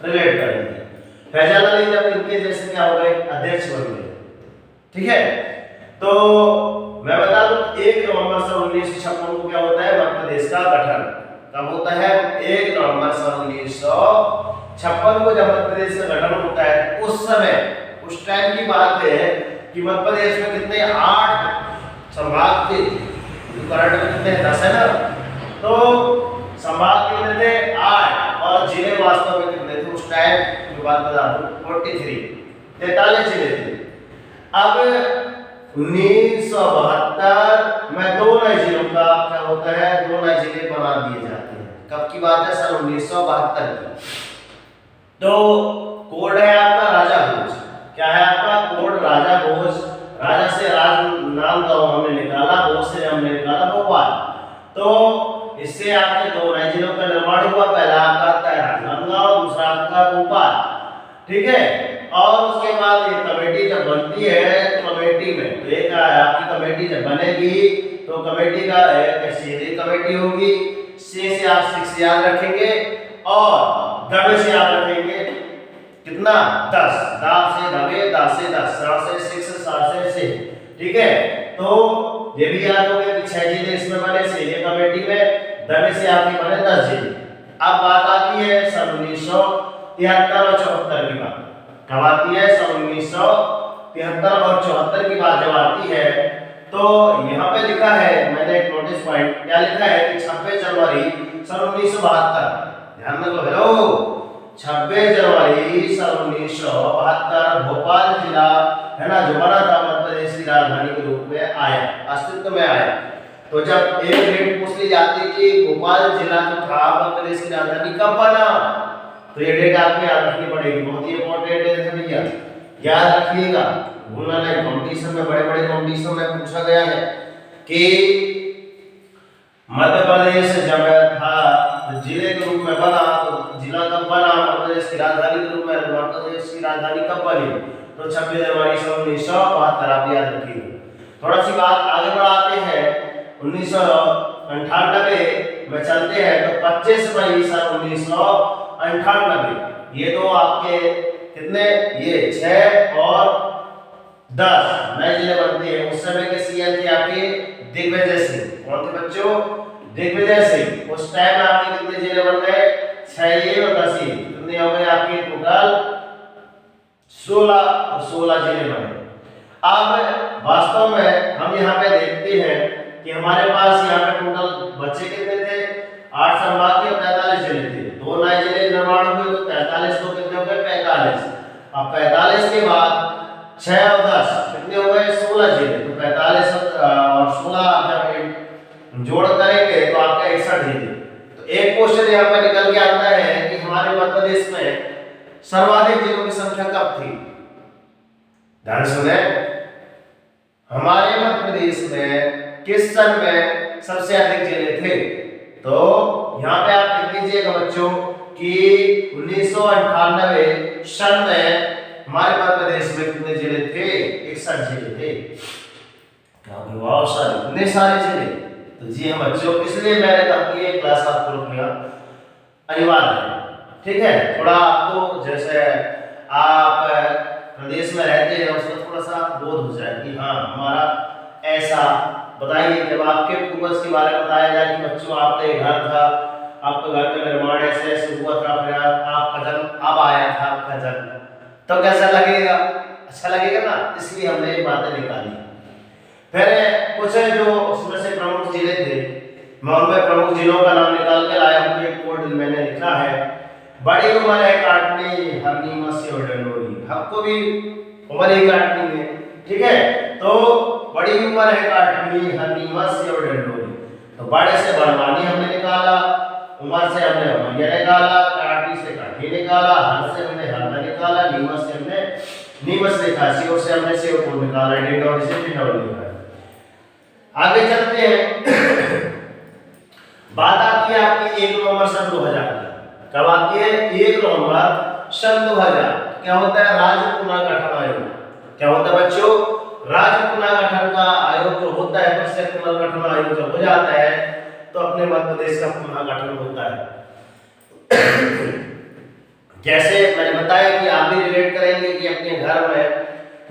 रिलेट कर दी। फैजाल अली जब इनके जैसे क्या हो गए, अध्यक्ष बन गए। ठीक है, तो मैं बता दूं 1 नवंबर सन 1956 को क्या होता है, मध्य प्रदेश का गठन कब होता है, 1 नवंबर सन 1956 को जब मध्य प्रदेश का गठन होता है। उस समय उस टाइम की बात है कि मध्य प्रदेश में कितने 8 संभाग थे, करंट में कितने 10 है ना, तो संभाग कितने थे 8 और जिले वास्तव में कितने थे उस टाइम की बात बता दूं 43 जिले थे। अब 1972 में 2 नए जिलों का क्या होता है, 2 नए जिले बना दिए जाते हैं। कब की बात है, सन 1972 की। तो कोड है आपका राजा भोज। क्या है आपका कोड, राजा भोज। राजा से राज नाम का हमने निकाला, भोज से हमने निकाला भोपाल। तो इससे आपके 2 नए जिलों का निर्माण हुआ, पहला आपका राजनांदगांव, दूसरा आपका भोपाल, ठीक है। और उसके बाद ये कमेटी जब बनती है तो कमेटी में तो एक आपकी कमेटी जब बनेगी तो कमेटी का एक सीधी कमेटी होगी, से आप 6 याद रखेंगे और दबे से आप रखेंगे कितना 10, दाब से दबे, दा से 10, सा से 6, सा से 6, ठीक है। तो ये भी याद हो गया कि 6 जिले इसमें बने सीधी कमेटी में, दबे से आपके बने 10 जिले। अब बात आती है सन 1973 और 74 की बात। कब आती है, सन 1973 और 74 की बात जब आती है तो यहाँ पे लिखा है, मैंने एक नोटिस पॉइंट क्या लिखा है कि 26 जनवरी सन 1972, ध्यान में लो, हेलो, 26 जनवरी सन 1972 भोपाल जिला है ना, जो बना था मध्य प्रदेश की राजधानी के रूप में आया, अस्तित्व में आया। तो जब एक डेट पूछ ली जाती कि भोपाल जिला जो था मध्य प्रदेश की राजधानी कब बना, तो ये डेट आपको याद रखनी पड़ेगी, बहुत ही इंपॉर्टेंट है भैया, याद रखिएगा, भूलना नहीं। कंपटीशन में बड़े-बड़े कंपटीशन में पूछा गया है कि मध्य प्रदेश जब था जिले के रूप में बना तो जिला कब बना, मध्य प्रदेश की राजधानी के रूप में मध्य प्रदेश की राजधानी कब बनी, तो 26 जनवरी सन 1972 आप याद रखिएगा। थोड़ा सी बात आगे बढ़ाते हैं, 1998 में चलते हैं तो 25 मई सन 1998, ये दो आपके कितने, ये 6 और 10 नए जिले बनते हैं। उस समय के सीएम थे आपके दिग्विजय सिंह। कौन थे बच्चों, दिग्विजय सिंह। उस टाइम आपके कितने जिले बन गए, 6 और 10, कितने हो गए आपके टोटल 16 जिले बने। अब वास्तव में हम यहाँ पे देखते हैं कि हमारे पास यहाँ पे टोटल बच्चे कितने थे, 8 संभाग के 45 जिले थे, 2 नए जिले निर्माण हुए तो 43 को कितने हो गए 45। अब 45 के बाद 6 और 10 कितने हो गए 16 जिले, तो 45 और 16 जब जोड़ करेंगे तो आपका 61 जिले। तो एक क्वेश्चन यहाँ पे निकल के आता है कि हमारे मध्य प्रदेश में सर्वाधिक जिलों की संख्या कब थी, ध्यान सुने, हमारे मध्य प्रदेश में किस सन में सबसे अधिक जिले थे, तो यहाँ पे आप लिख लीजिएगा बच्चों कि 1998 सन में हमारे मध्य प्रदेश में कितने जिले थे, 61 जिले थे। वाह सर, इतने सारे जिले। तो जी हाँ बच्चों, इसलिए मैंने कहा कि ये क्लास आपको रुकना अनिवार्य है, ठीक है। थोड़ा आपको जैसे आप प्रदेश में रहते हैं उसका थोड़ा सा बोध हो जाए कि हाँ हमारा ऐसा बताइए, जब आपके पूर्वज के बारे में बताया जाए कि बच्चों आपका घर था, आपका घर का निर्माण ऐसे ऐसे हुआ था, फिर आपका जन्म अब आया था आपका जन्म, तो कैसा लगेगा, अच्छा लगेगा ना, इसलिए हमने ये बातें निकाली। फिर कुछ है जो उसमें से प्रमुख जिले थे, मैं उनमें प्रमुख जिलों का नाम निकाल कर आया हूँ। एक कोड मैंने लिखा है, बड़ी उम्र है काटनी हरनी मस्य और डंडोरी, आपको भी उम्र ही काटनी है, ठीक है। तो बड़ी उम्र है काटनी हरनी मस्य और डंडोरी, तो बड़े से बड़वानी हमने निकाला, उम्र से हमने उमरिया निकाला, काटनी से काठी निकाला, हर से हमने हरना निकाला, नीमस से हमने नीमस लिखा, शिव से हमने शिवपुर निकाला, डिंडोरी से डिंडोरी निकाला। आगे चलते हैं, बात आती है आपकी 1 नवंबर सन 2000 की। कब आती है, 1 नवंबर सन 2000। क्या होता है, राज्य पुनर्गठन आयोग। क्या होता है बच्चों, राज्य पुनर्गठन का आयोग जो होता है, उससे पुनर्गठन आयोग जब हो जाता है तो अपने मध्य प्रदेश का पुनर्गठन होता है। जैसे मैंने बताया कि आप भी रिलेट करेंगे कि अपने घर में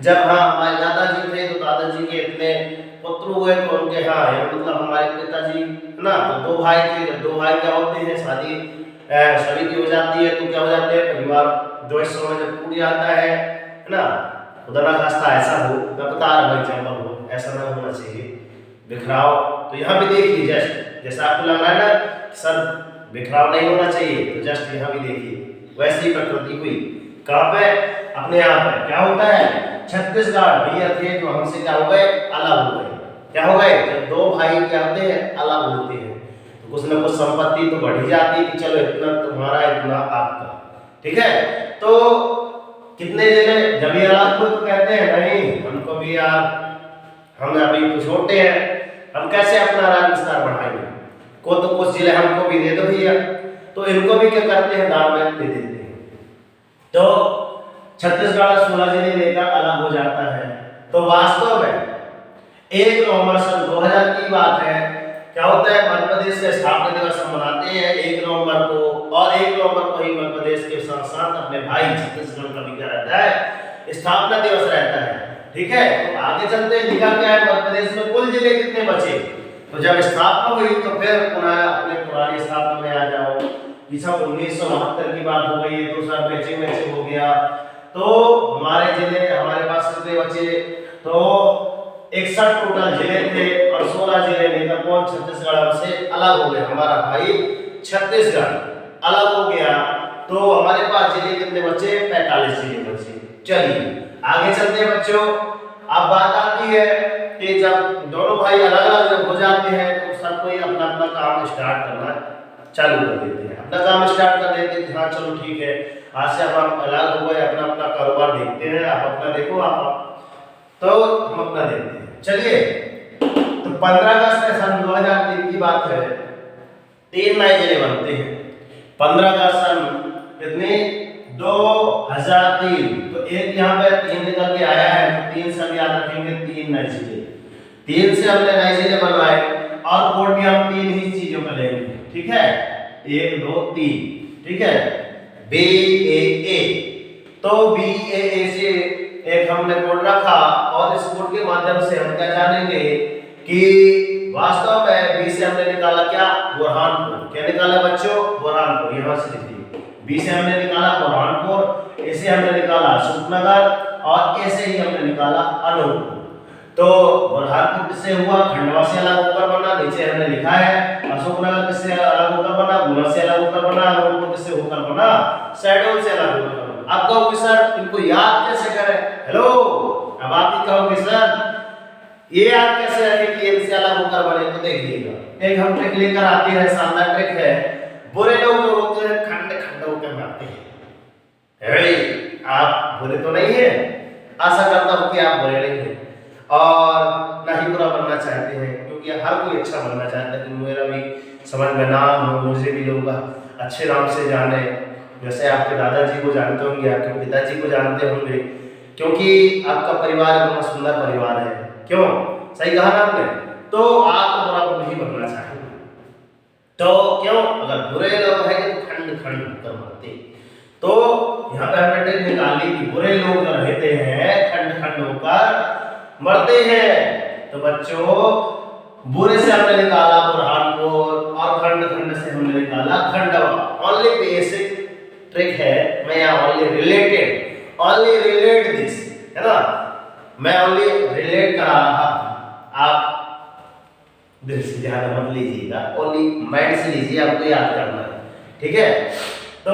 जब हाँ हमारे दादाजी थे तो दादाजी के इतने पुत्र हुए तो उनके हाँ मतलब हमारे पिताजी ना तो 2 भाई थे, जब 2 भाई क्या होते हैं, शादी सभी की हो जाती है तो क्या हो जाते हैं, परिवार जो इस समय जब टूट जाता है ना, खुदा ना खास्ता ऐसा हो, मैं बता रहा हूँ एग्जाम्पल हो, ऐसा ना होना चाहिए, बिखराव तो यहाँ भी देखिए जस्ट जैसा आपको लग रहा है ना सर बिखराव नहीं होना चाहिए, तो जस्ट यहाँ भी देखिए वैसे ही प्रकृति हुई। कहाँ पे? अपने यहाँ पे। क्या होता है? छत्तीसगढ़ भैया थे जो हमसे क्या हो गए? अलग हो गए। क्या हो गए? जब दो भाई क्या होते हैं? अलग होते हैं तो कुछ ना कुछ संपत्ति तो बढ़ ही जाती है कि चलो इतना तुम्हारा इतना आपका, ठीक है। तो कितने जिले जब ये अलग हुए तो कहते हैं नहीं हमको भी यार हम अभी तो छोटे हैं, हम कैसे अपना राज विस्तार बढ़ाएंगे, को तो कुछ जिले हमको भी दे दो भैया। तो इनको भी क्या करते हैं? दाम में दे देते हैं। तो छत्तीसगढ़ 16 जिले लेकर अलग हो जाता है। तो वास्तव में 1 नवंबर सन 2000 की बात है। क्या होता है? मध्य प्रदेश का स्थापना दिवस हम मनाते हैं 1 नवंबर को, और 1 नवंबर को ही मध्य प्रदेश के साथ साथ अपने भाई छत्तीसगढ़ का भी क्या रहता है? स्थापना दिवस रहता है, ठीक है। तो आगे चलते हैं, लिखा क्या है मध्य प्रदेश में कुल जिले कितने बचे। तो जब स्थापना हुई तो फिर पुनः अपने पुरानी स्थापना में आ जाओ। ये सब 1972 की बात हो गई, तो सब मैचिंग हो गया। तो हमारे जिले हमारे पास कितने बचे? तो 61 टोटल जिले थे और 16 जिले लेकर कौन? छत्तीसगढ़ हमसे अलग हो गया, हमारा भाई छत्तीसगढ़ अलग हो गया। तो हमारे पास जिले कितने बचे? 45 जिले बचे। चलिए आगे चलते हैं बच्चों। अब बात आती है कि जब दोनों भाई अलग अलग जब हो जाते हैं तो सब कोई अपना अपना काम स्टार्ट करना चालू कर देते हैं, अपना काम स्टार्ट कर देते हैं। हाँ चलो ठीक है, आज से हम अलग हो गए, अपना अपना कारोबार देखते हैं, आप अपना देखो, आप तो हम अपना देखते हैं। चलिए तो 15 अगस्त सन 2003 की बात है, 3 नए जिले बनते हैं। 15 अगस्त सन कितने? 2003। तो एक यहाँ पे 3 निकल के आया है, तो 3 सब याद रखेंगे, 3 नए जिले। 3 से हमने नए जिले बनवाए और कोड भी हम 3 ही चीजों का लेंगे, ठीक है। 1 2 3, ठीक है। BAA, तो BAA से एक हमने कोड रखा और इस कोड के माध्यम से हम क्या जानेंगे कि वास्तव में बी से हमने निकाला क्या? बुरहानपुर। क्या निकाला बच्चों? बुरहानपुर। यहाँ से लिखिए, बी से हमने निकाला बुरहानपुर, ए से हमने निकाला अशोकनगर और ए से ही हमने निकाला अनूपपुर। तो बुरहानपुर किससे हुआ? खंडवा से अलग होकर बना, नीचे हमने लिखा है। अशोकनगर किससे अलग होकर बना? गुना से अलग होकर बना। अनूपपुर किससे होकर बना? शहडोल से अलग होकर बना। आप कहोगे सर इनको याद कैसे करें? हेलो, अब आप ही कहोगे सर ये याद कैसे रखें कि इनसे अलग होकर बने? तो देखिएगा, एक हम ट्रिक लेकर आते हैं, शानदार ट्रिक है। बुरे लोग जो होते हैं खंड खंड होकर मरते हैं। आप बुरे तो नहीं है, आशा करता हूं कि आप बुरे नहीं हैं और ना ही बुरा बनना चाहते हैं, क्योंकि हर कोई अच्छा बनना चाहता है कि मेरा भी समझ में नाम हो, मुझे भी लोग अच्छे नाम से जाने। जैसे आपके दादाजी को जानते होंगे, आपके पिताजी को जानते होंगे, क्योंकि आपका परिवार इतना सुंदर परिवार है। क्यों? सही कहा ना आपने? तो आप बुरा नहीं बनना चाहेंगे। तो क्यों? अगर बुरे लोग हैं तो खंड खंड होकर मरते। तो यहाँ पे हमने ट्रिक निकाली कि बुरे लोग जो रहते हैं खंड खंड होकर मरते हैं। तो बच्चों बुरे से हमने निकाला बुरहानपुर और खंड खंड से हमने निकाला खंडवा। ओनली बेसिक ट्रिक है, मैं यहाँ ओनली रिलेट दिस, है ना, मैं ओनली रिलेट करा रहा हूँ। आप दिल से ध्यान मत लीजिएगा, ओनली माइंड से लीजिए, आपको याद करना है, ठीक है। तो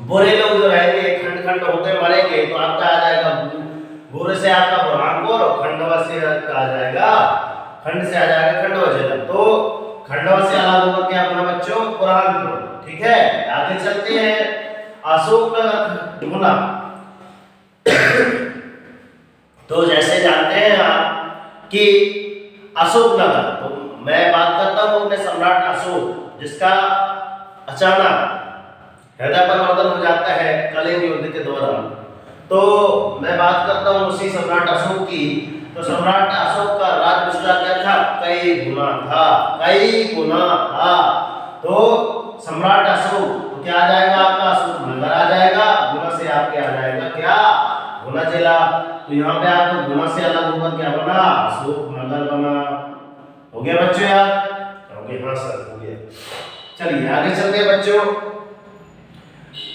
बुरे लोग जो रहेंगे खंड खंड होकर मरेंगे, तो आपका आ जाएगा बुरे से आपका बुरहानपुर और खंडवा से आपका आ जाएगा, खंड से आ जाएगा खंडवा जिला। तो खंडवा से अलग होकर के अपना बच्चों बुरहानपुर, ठीक है। आगे चलते हैं अशोकनगर गुना। तो जैसे जानते हैं आप कि अशोकनगर, तो मैं बात करता हूं अपने सम्राट अशोक, जिसका अचानक हृदय परिवर्तन हो जाता है कलिंग युद्ध के दौरान। तो मैं बात करता हूं उसी सम्राट अशोक की। तो सम्राट अशोक का राज विस्तार क्या था? कई गुना था, कई गुना था। तो सम्राट अशोक, तो क्या आ जाएगा आपका? अशोकनगर आ जाएगा। गुना से आपके आ जाएगा क्या? गुना जिला। तो यहाँ पे आपको गुना से अलग होकर क्या बना? अशोकनगर बना। हो गया बच्चों यार? ओके, हाँ सर हो गया। चलिए आगे चलते हैं बच्चों।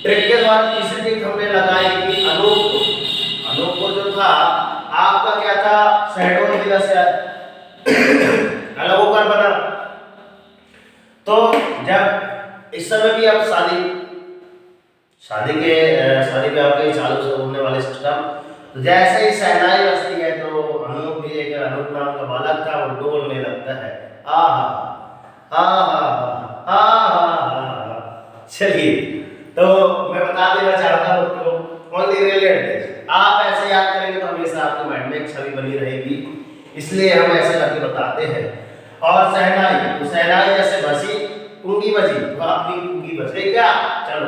ट्रिक के बाद तीसरी ट्रिक हमने लगाई कि अनूपपुर जो था आपका क्या था? शहडोल जिला से अलग होकर बना। तो जब इस समय भी आप शादी ब्याह के चालू से होने वाले सिस्टम, तो जैसे ही शहनाई बजती है तो अनूप भी एक अनूप नाम का बालक था, वो डोलने लगता है। आहा आहा आहा। चलिए, तो मैं बता देना चाहता हूँ तो ओनली रिलेटेड आप ऐसे याद करेंगे तो हमेशा आपके माइंड में एक छवि बनी रहेगी, इसलिए हम ऐसे करके बताते हैं। और शहनाई, तो शहनाई जैसे बजी, पुंगी बजी, तो आपकी पुंगी बज गई क्या? चलो,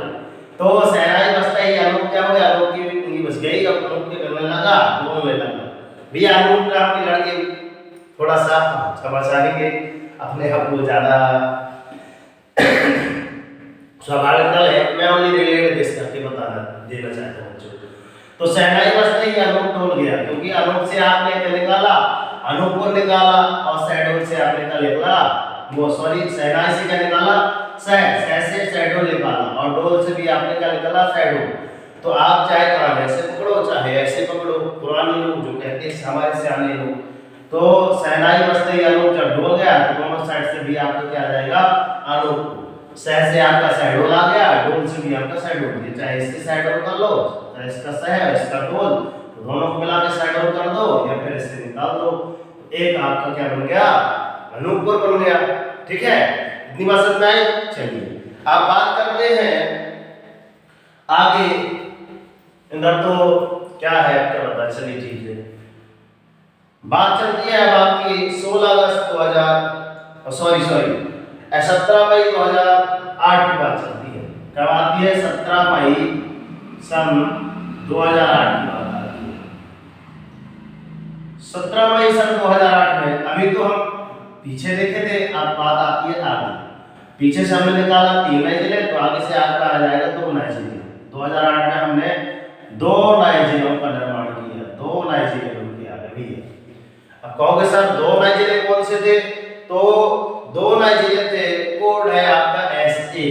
तो शहनाई बजता ही अनूप क्या हो गया? अनूप की पुंगी बज गई। अब अनूप के करने लगा, बोलने लगा। भैया अनूप का आपकी लड़की थोड़ा सा समाचारी के अपने आप को ज्यादा स्वाभाविक दल है, मैं ओनली रिलेटेड दिस करके बताना देना चाहता हूँ बच्चों। तो शहनाई बजते ही अनूप डोल गया, क्योंकि अनूप से आपने क्या निकाला? अनूप को निकाला, और शहडोल से आपने क्या निकाला? वो सॉरी, शहनाई से क्या निकाला? सह से शहडोल निकाला, और डोल से भी आपने क्या निकाला? शहडोल। तो आप चाहे कान ऐसे पकड़ो चाहे ऐसे पकड़ो, पुराने लोग जो कहते हैं हमारे सियाने लोग, तो शहनाई बजते ही अनूप जब डोल गया तो दोनों साइड से भी आपको क्या आ जाएगा? अनूप। सह से आपका शहडोल आ गया, डोल से भी आपका शहडोल। ये चाहे इसकी शहडोल कर लो, चाहे इसका सह इसका डोल, तो दोनों को मिला के शहडोल कर दो, या फिर इससे निकाल दो। एक आपका क्या बन गया? अनूपपुर बन गया। ठीक है, इतनी बात समझ में आई? चलिए आप बात करते हैं आगे। इधर तो क्या है आपका बता, चलिए ठीक है। बात चलती है अब आपकी 16 अगस्त 2000 सॉरी 17 मई 2008 की बात चलती है। कब आती है? 17 मई सन 2008 की बात आती है। 17 मई सन 2008 में, अभी तो हम पीछे देखे थे, अब बात आती है आगे। पीछे से हमने निकाला 3 नए जिले, तो आगे से आपका आ जाएगा 2 नए जिले। 2008 में हमने 2 नए जिलों का निर्माण किया, 2 नए जिले बनके आ गए भैया। अब कहोगे सर 2 नए जिले कौन से थे? तो 2 नए जिले थे, कोड है आपका SA।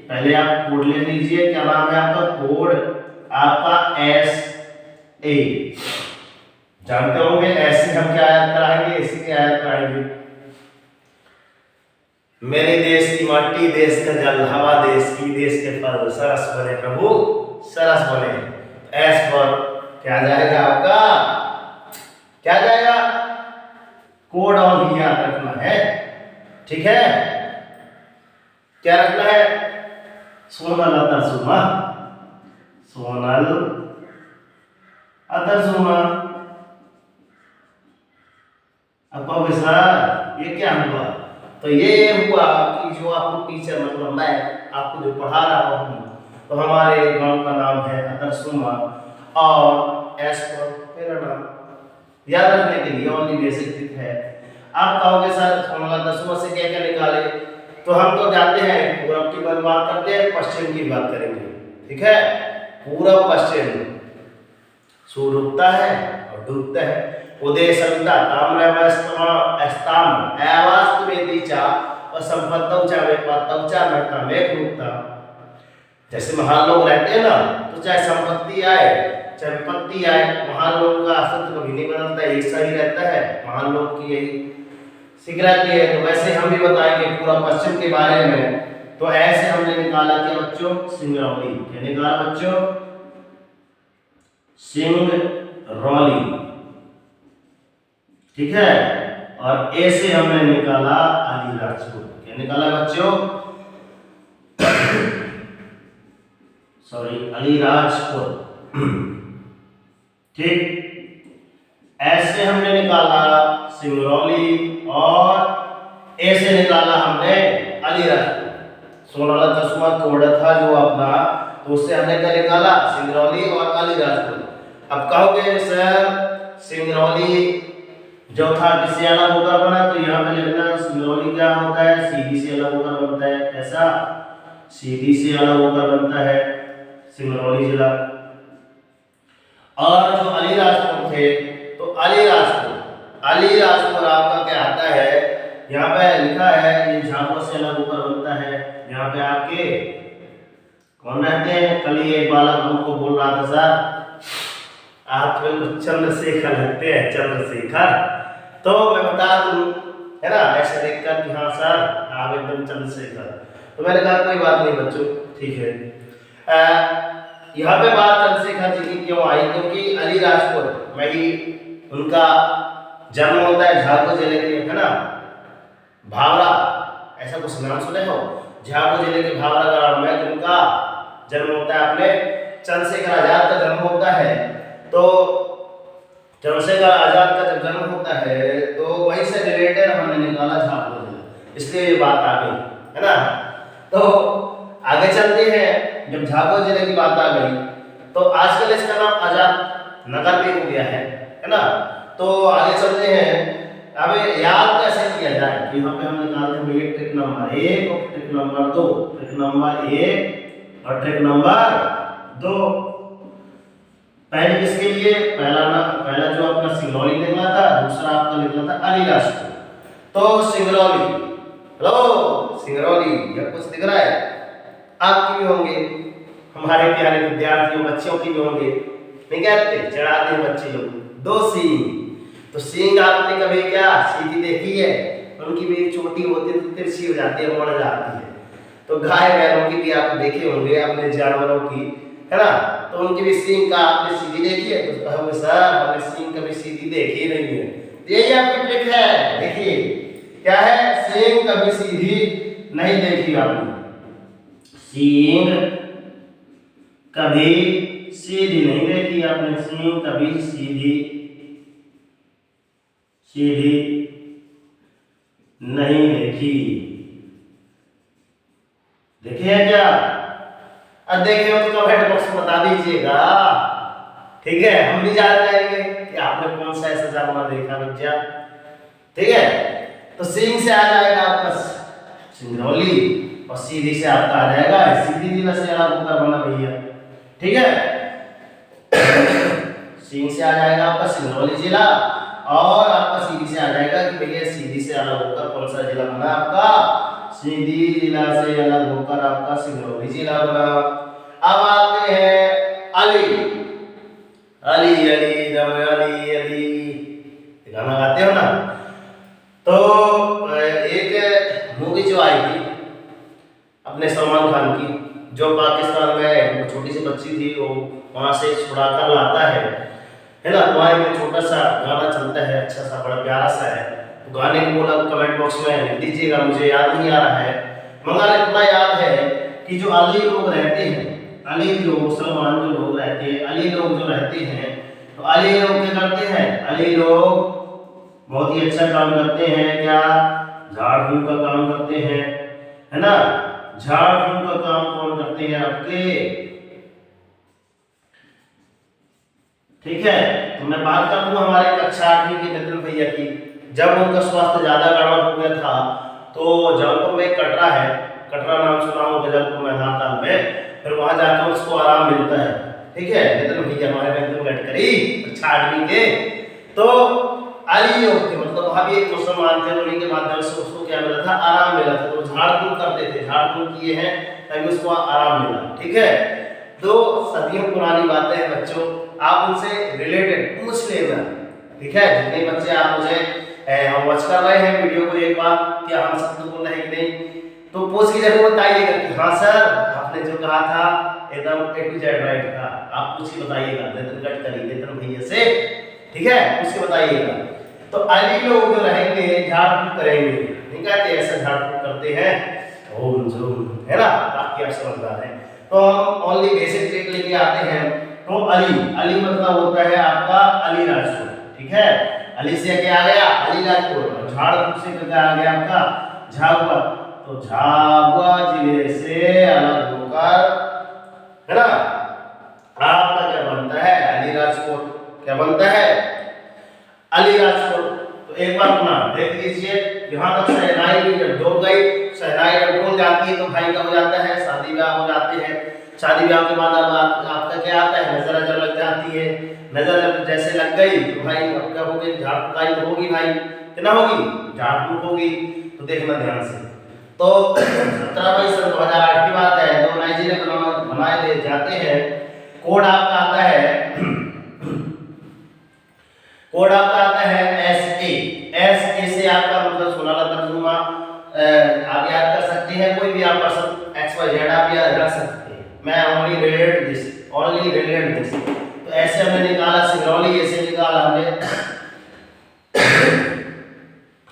पहले आप कोड ले लीजिए, क्या नाम है आपका? कोड आपका SA। जानते होंगे ऐसे हम क्या याद कराएंगे? इसी क्या याद कराएंगे? मेरे देश की माटी, देश का जल, हवा देश की, देश के फल, सरस बने प्रभु सरस बने। एस पर क्या जाएगा आपका? क्या जाएगा? कोड और भी याद रखना है, ठीक है? क्या रखना है? सोनल अतरसुमा, सोनल अतरसुमा। अब कहोगे सर ये क्या हुआ? तो ये हुआ कि जो आपको टीचर मतलब मैं आपको जो पढ़ा रहा हूँ, तो हमारे गांव का नाम है अतरसुमा, और एस पर मेरा नाम याद रखने के लिए ओनली बेसिक टिप है। आप कहोगे सर सोनल अतरसुमा से क्या क्या निकाले? तो हम तो जानते हैं पूरब की बात करते हैं, पश्चिम की बात करेंगे, ठीक है? पूरब पश्चिम, सूर्य उगता है और डूबता है। उदय सविता ताम्रवस्ताम एवास्तमेतिचा और संपत्तौचा वेपत्तौचा नरता मेघरूपता। जैसे महान लोग रहते हैं ना, तो चाहे संपत्ति आए चाहे विपत्ति आए, महान लोगों का अस्तित्व कभी नहीं बदलता है, एक सा ही रहता है। महान लोग की यही सीख रहती है। तो वैसे हम भी बताएंगे पूरा पश्चिम के बारे में। तो ऐसे हमने निकाला क्या बच्चों? सिंगरौली। क्या निकाला बच्चों? सिंगरौली, ठीक है? और ए से हमने निकाला अलीराजपुर। क्या निकाला बच्चों? सॉरी, अलीराजपुर, ठीक। ऐसे हमने निकाला सिंगरौली, और ए से निकाला हमने अलीराजपुर। सोनल अतरसुमा कोड था जो अपना, तो उससे हमने क्या निकाला? सिंगरौली और अलीराजपुर। अब कहोगे सर सिंगरौली जो था किससे अलग होकर बना? तो यहाँ पे लिखना सिंगरौली क्या होता है? सीधी से अलग होकर बनता है। कैसा? सीधी से अलग होकर बनता है सिंगरौली जिला। और जो अलीराजपुर थे, तो अलीराजपुर आपका क्या आता है? यहाँ पे लिखा है ये झाबुआ से अलग होकर बनता है। यहाँ पे आपके कौन रहते हैं? कल ही एक बालक हमको बोल रहा था सर आप चंद्रशेखर लगते हैं, चंद्रशेखर। तो मैं बता दूं है ना, ऐसे देखकर कि हाँ सर आप एकदम चंद्रशेखर। तो मैंने कहा कोई बात नहीं बच्चों, ठीक है। यहाँ पे बात चंद्रशेखर जी की क्यों आई, क्योंकि अलीराजपुर में ही उनका जन्म होता है, झाबुआ जिले के, है ना, भावरा, ऐसा कुछ नाम सुने हो, झाबुआ जिले के भावरा ग्राम में उनका जन्म होता है। अपने चंद्रशेखर आजाद का जन्म होता है। तो चंद्रशेखर आजाद का जब जन्म होता है तो वहीं से रिलेटेड हमने निकाला झाबुआ जिला, इसलिए ये बात आ गई, है ना। तो आगे चलते हैं, जब झाबुआ जिले की बात आ गई तो आजकल इसका नाम आजाद नगर भी हो गया है ना। तो आगे चलते हैं, अब याद कैसे किया जाए, कि यहाँ पे हम निकालते हैं ये ट्रिक नंबर 1 और ट्रिक नंबर 2, ट्रिक नंबर 1 और ट्रिक नंबर 2। पहले किसके लिए, पहला जो अपना सिंगरौली निकला था, दूसरा आपका निकला था अलीराजपुर। तो सिंगरौली, हेलो सिंगरौली, ये कुछ दिख रहा है, आपकी भी होंगे, हमारे प्यारे विद्यार्थियों बच्चों की भी होंगे, नहीं कहते चढ़ाते हैं बच्चे लोग 2 सींग। तो सींग आपने कभी क्या सीधी देखी है, उनकी भी एक चोटी होती है तो तिरछी हो जाती है, मुड़ जाती है। तो गाय बैलों की भी आप देखे होंगे, अपने जानवरों की, है ना, तो उनकी भी सींग का आपने सीधी देखी है, तो कहोगे सर हमने सींग कभी सीधी देखी नहीं है। यही आपकी ट्रिक है, देखिए क्या है, सींग कभी सीधी नहीं देखी आपने, सींग कभी सीधी नहीं देखी आपने, सींग कभी सीधी नहीं देखी, देखिए क्या, अब देखे हो तो कमेंट बॉक्स में बता दीजिएगा, ठीक है, हम भी जान जाएंगे कि आपने कौन सा ऐसा जानवर देखा बच्चा, ठीक है। तो सींग से आ जाएगा आपका सिंगरौली और सीधी से आपका आ जाएगा, सीधी जिला से अलग होकर बना भैया, ठीक है। सींग से आ जाएगा आपका सिंगरौली जिला और आपका सीधी से आ जाएगा कि भैया सीधी से अलग होकर कौन सा जिला बना आपका, सीधी जिला से अलग होकर आपका सिंगरौली जिला बना। अब आते हैं अली, अली अली दम अली अली, गाना गाते हो ना। तो एक मूवी जो आई थी अपने सलमान खान की, जो पाकिस्तान में छोटी सी बच्ची थी, वो वहां से छुड़ा कर लाता है ना, वहाँ एक छोटा सा गाना चलता है, अच्छा सा बड़ा प्यारा सा है। तो गाने को बोला कमेंट बॉक्स में लिख दीजिएगा, मुझे याद नहीं आ रहा है, मगर इतना याद है कि जो अली लोग रहते हैं, अली जो मुसलमान जो लोग रहते हैं, अली लोग जो रहते हैं, तो अली लोग क्या करते हैं, अली लोग बहुत ही अच्छा काम करते हैं, क्या, झाड़ फूंक का काम करते हैं, है ना। झाड़ फूंक का काम कौन करते हैं आपके, ठीक है। तो मैं बात कर लूं हमारे कक्षा 8वीं के नितिन भैया की, जब उनका स्वास्थ्य ज्यादा गड़बड़ हो गया था तो जबलपुर में कटरा है, कटरा नाम सुना होगा, जबलपुर में हाल में, फिर वहां जाकर उसको आराम मिलता है, ठीक है। नितिन भैया हमारे नितिन गडकरी कक्षा 8वीं के, तो अली लोग थे, मतलब वहां भी एक मुसलमान थे, उन्हीं के माध्यम से उसको क्या मिला था, आराम मिला था। तो झाड़ फूंक करते थे, झाड़ फूंक किए हैं ताकि उसको आराम मिला, ठीक है। तो सदियों पुरानी बातें हैं बच्चों, आप उनसे रिलेटेड पूछ लेना, ठीक है। जितने बच्चे आप मुझे हम वॉच कर रहे हैं वीडियो को एक बार, क्या हम शब्दपूर्ण है कि नहीं, तो पूछ के जरूर बताइएगा कि हाँ सर आपने जो कहा था एकदम A to Z राइट था, आप पूछ के बताइएगा नितिन गडकरी, नितिन भैया से, ठीक है, पूछ के बताइएगा। तो अली लोग जो रहेंगे झाड़ फूंक करेंगे, नहीं कहते ऐसा झाड़ फूंक करते हैं, ओम जोम, है ना, ताकि आप समझदार हैं। तो हम ओनली बेसिक ट्रिक लेके आते हैं। तो अली, अली मतलब होता है आपका अलीराजपुर, ठीक है। अली से क्या आ गया, अलीराजपुर, झाड़ फूंक से क्या आ गया आपका झाबुआ, तो झाबुआ जिले से अलग होकर, है ना, आपका क्या बनता है, अलीराजपुर, क्या बनता है, अलीराजपुर। तो एक बार अपना देख लीजिए, यहाँ तक शहनाई भी जब डोल गई, शहनाई जब डोल जाती है तो भाई का हो जाता है, शादी ब्याह हो जाते हैं। शादी ब्याह के बाद अब आपका क्या आता है, नजर जब लग जाती है, नजर जब जैसे लग गई तो भाई अब क्या होगी, झाड़ फूंकाई तो होगी भाई, कितना होगी, झाड़ फूंक होगी। तो देखना ध्यान से। तो 17 मई सन 2008 की बात है, दो नाइजीरिया बनाए ले जाते हैं, कोड आपका आता है, कोड आपका आता है SA एस ए से आपका मतलब 16 का तर्जुमा आप याद कर सकते हैं। कोई भी आप पर्सन एक्स वाई जेड आप याद रख सकते हैं। मैं only related this, only related this. तो ऐसे हमने निकाला सिंगरौली, ऐसे निकाला हमने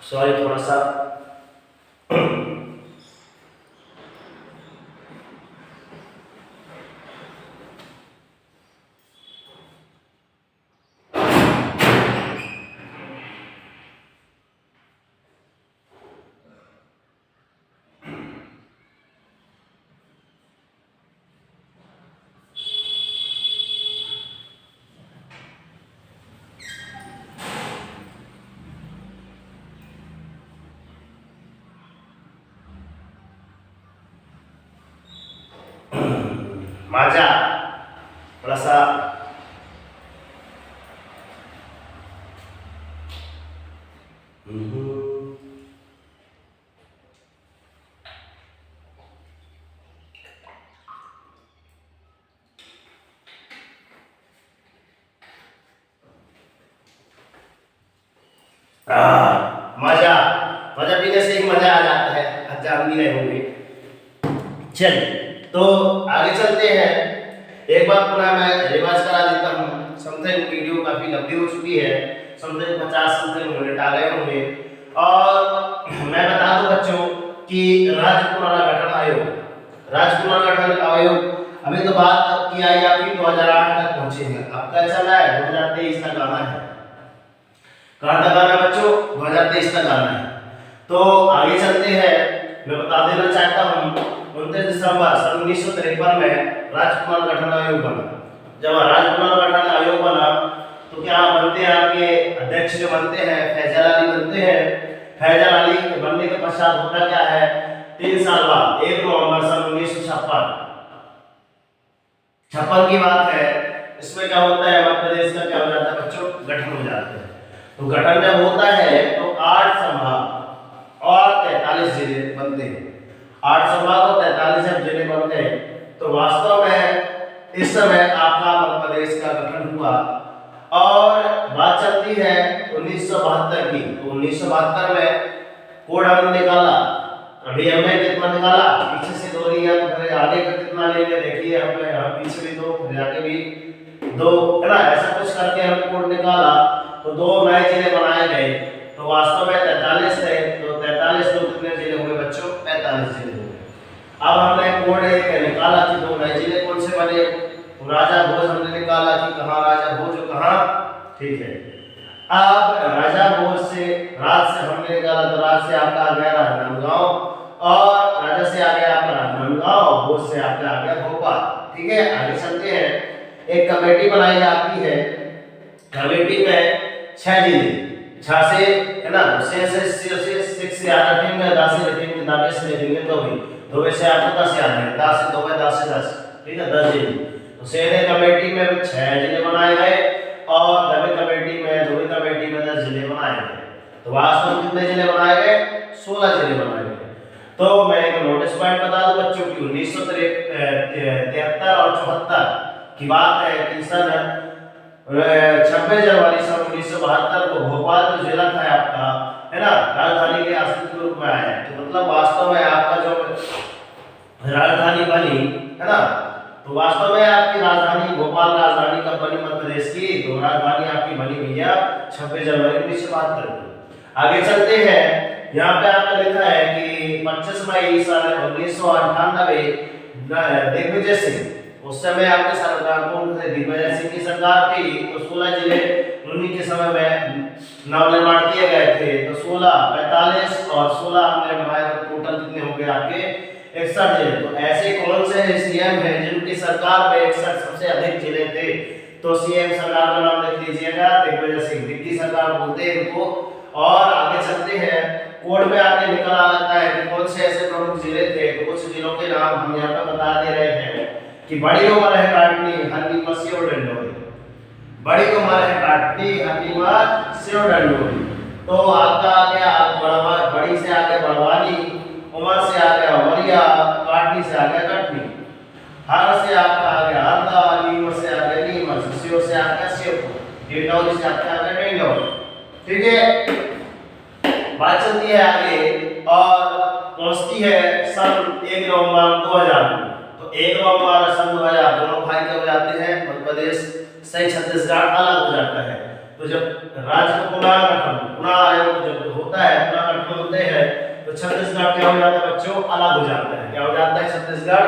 सॉरी थोड़ा सा माजा थोड़ा सा मजा मजा पीने से ही मजा आ जाता है, आप जान भी रहे होंगे। चलिए तो आगे चलते हैं। एक बार पुनः मैं रिवाइज करा देता हूँ। समथिंग वीडियो काफी लंबी हो चुकी है, समथिंग 50 समथिंग मिनट आ गए होंगे। और मैं बता दूं बच्चों कि राज्य पुनर्गठन आयोग, राज्य पुनर्गठन आयोग अभी तो बात की आई आपकी 2008 तक पहुंचे हैं। अब क्या चल रहा है, 2023 तक आना है। कहाँ तक आना है बच्चों, 2023 तक आना है। तो आगे चलते हैं। मैं बता देना चाहता हूँ 29 दिसंबर 1953 में राज्य पुनर्गठन आयोग बना। जब राज्य पुनर्गठन आयोग बना तो क्या बनते हैं आपके अध्यक्ष जो बनते हैं फैजल अली बनते हैं। फैजल अली के बनने के पश्चात होता क्या है, 3 साल बाद 1 नवंबर 1956 की बात है। इसमें क्या होता है, मध्य प्रदेश का क्या हो जाता है बच्चों, गठन हो जाता है। तो गठन जब होता है तो 8 संभाग और 43 जिले बनते हैं। 8 संभाग और 43 जब जिले बनते हैं तो वास्तव में इस समय आपका मध्य प्रदेश का गठन हुआ। और बात चलती है 1972 की। तो 1972 में कोड हमने निकाला। अभी हमने कितना निकाला, पीछे से 2 लिया तो फिर आगे का कितना लेंगे, देखिए हमने यहाँ पीछे भी 2 फिर आगे भी 2 है ना, ऐसा कुछ करके हमने कोड निकाला। तो 2 नए जिले बनाए गए। तो वास्तव में 43 थे, तो 43 तो कितने जिले हुए बच्चों, 45 जिले हुए। अब हमने कोड निकाला कि 2 नए जिले कौन से बने। तो राजा भोज हमने निकाला कि कहाँ राजा भोज कहाँ, ठीक है। अब राजा भोज से राज से हमने निकाला, तो राज से आपका आ गया राजनांदगांव और राजा से आ गया आपका राजनांदगांव, भोज से आपका आ गया भोपाल, ठीक है। आगे चलते हैं। एक कमेटी बनाई जाती है। कमेटी में 6 जिले, 6 से है ना, 6 से याद रखेंगे, 10 से रखेंगे, 9 से रखेंगे, तो भी 2 से 8 10 याद रखेंगे, 10 से 2 10 से 10, ठीक है, 10 जिले। तो सेने कमेटी में 6 जिले बनाए गए और नवी कमेटी में 2 कमेटी में 10 जिले बनाए गए। तो वास्तव में कितने जिले बनाए गए, 16 जिले बनाए गए। तो मैं एक नोटिस पॉइंट बता दूं बच्चों की 1973 और 74 की बात है कि सन 26 जनवरी 1972 को भोपाल जो जिला था आपका, है ना, राजधानी के अस्तित्व रूप में आया। तो मतलब वास्तव में आपका जो राजधानी बनी है ना, तो वास्तव में आपकी राजधानी भोपाल राजधानी कब बनी मध्य प्रदेश की, तो राजधानी आपकी बनी भैया 26 जनवरी 1972 को। आगे चलते हैं। यहाँ पे आपने लिखा है कि 25 मई सन 1998 दिग्विजय सिंह, उस समय आपके सरकार कौन थे, दिग्विजय सिंह की सरकार थी। तो 16 जिले उन्हीं के समय में नवनिर्माण किए गए थे। तो 16 45 और 16 हमने बनाए तो टोटल कितने हो गए आपके 61 जिले। तो ऐसे कौन से सीएम हैं जिनकी सरकार में 61 सबसे अधिक जिले थे, तो सीएम सरकार का नाम लिख लीजिएगा, दिग्विजय सिंह, दिग्गी सरकार बोलते हैं इनको। और आगे चलते हैं। कोड में आगे निकल आता है कि कौन से ऐसे प्रमुख जिले थे। तो कुछ जिलों के नाम हम यहाँ पे बता दे रहे हैं कि बड़ी उम्र है काटनी, हल्दी मस्सी और डंडोरी। बड़ी उम्र है काटनी, हल्दी मस्सी और डंडोरी। तो आपका आ गया बड़वा, बड़ी से आ गया बड़वानी, उमर से आ गया उमरिया, काटनी से आ गया कटनी, हर से आपका आ गया हरदा, नीमच से आ गया नीमच, शिव से आ गया शिवपुर, डिंडौरी से आपका आ गया डिंडौरी, ठीक है। बात चलती है आगे और पहुंचती है सन 1 नवंबर 2000 को। तो 1 नवंबर सन 2000 दोनों भाई क्या हो जाते हैं, मध्य प्रदेश से छत्तीसगढ़ अलग हो जाता है। तो जब राज्य का पुनः आयोग जब होता है, पुनः गठन होते हैं, तो छत्तीसगढ़ क्या हो जाता है बच्चों, अलग हो जाता है। क्या हो जाता है, छत्तीसगढ़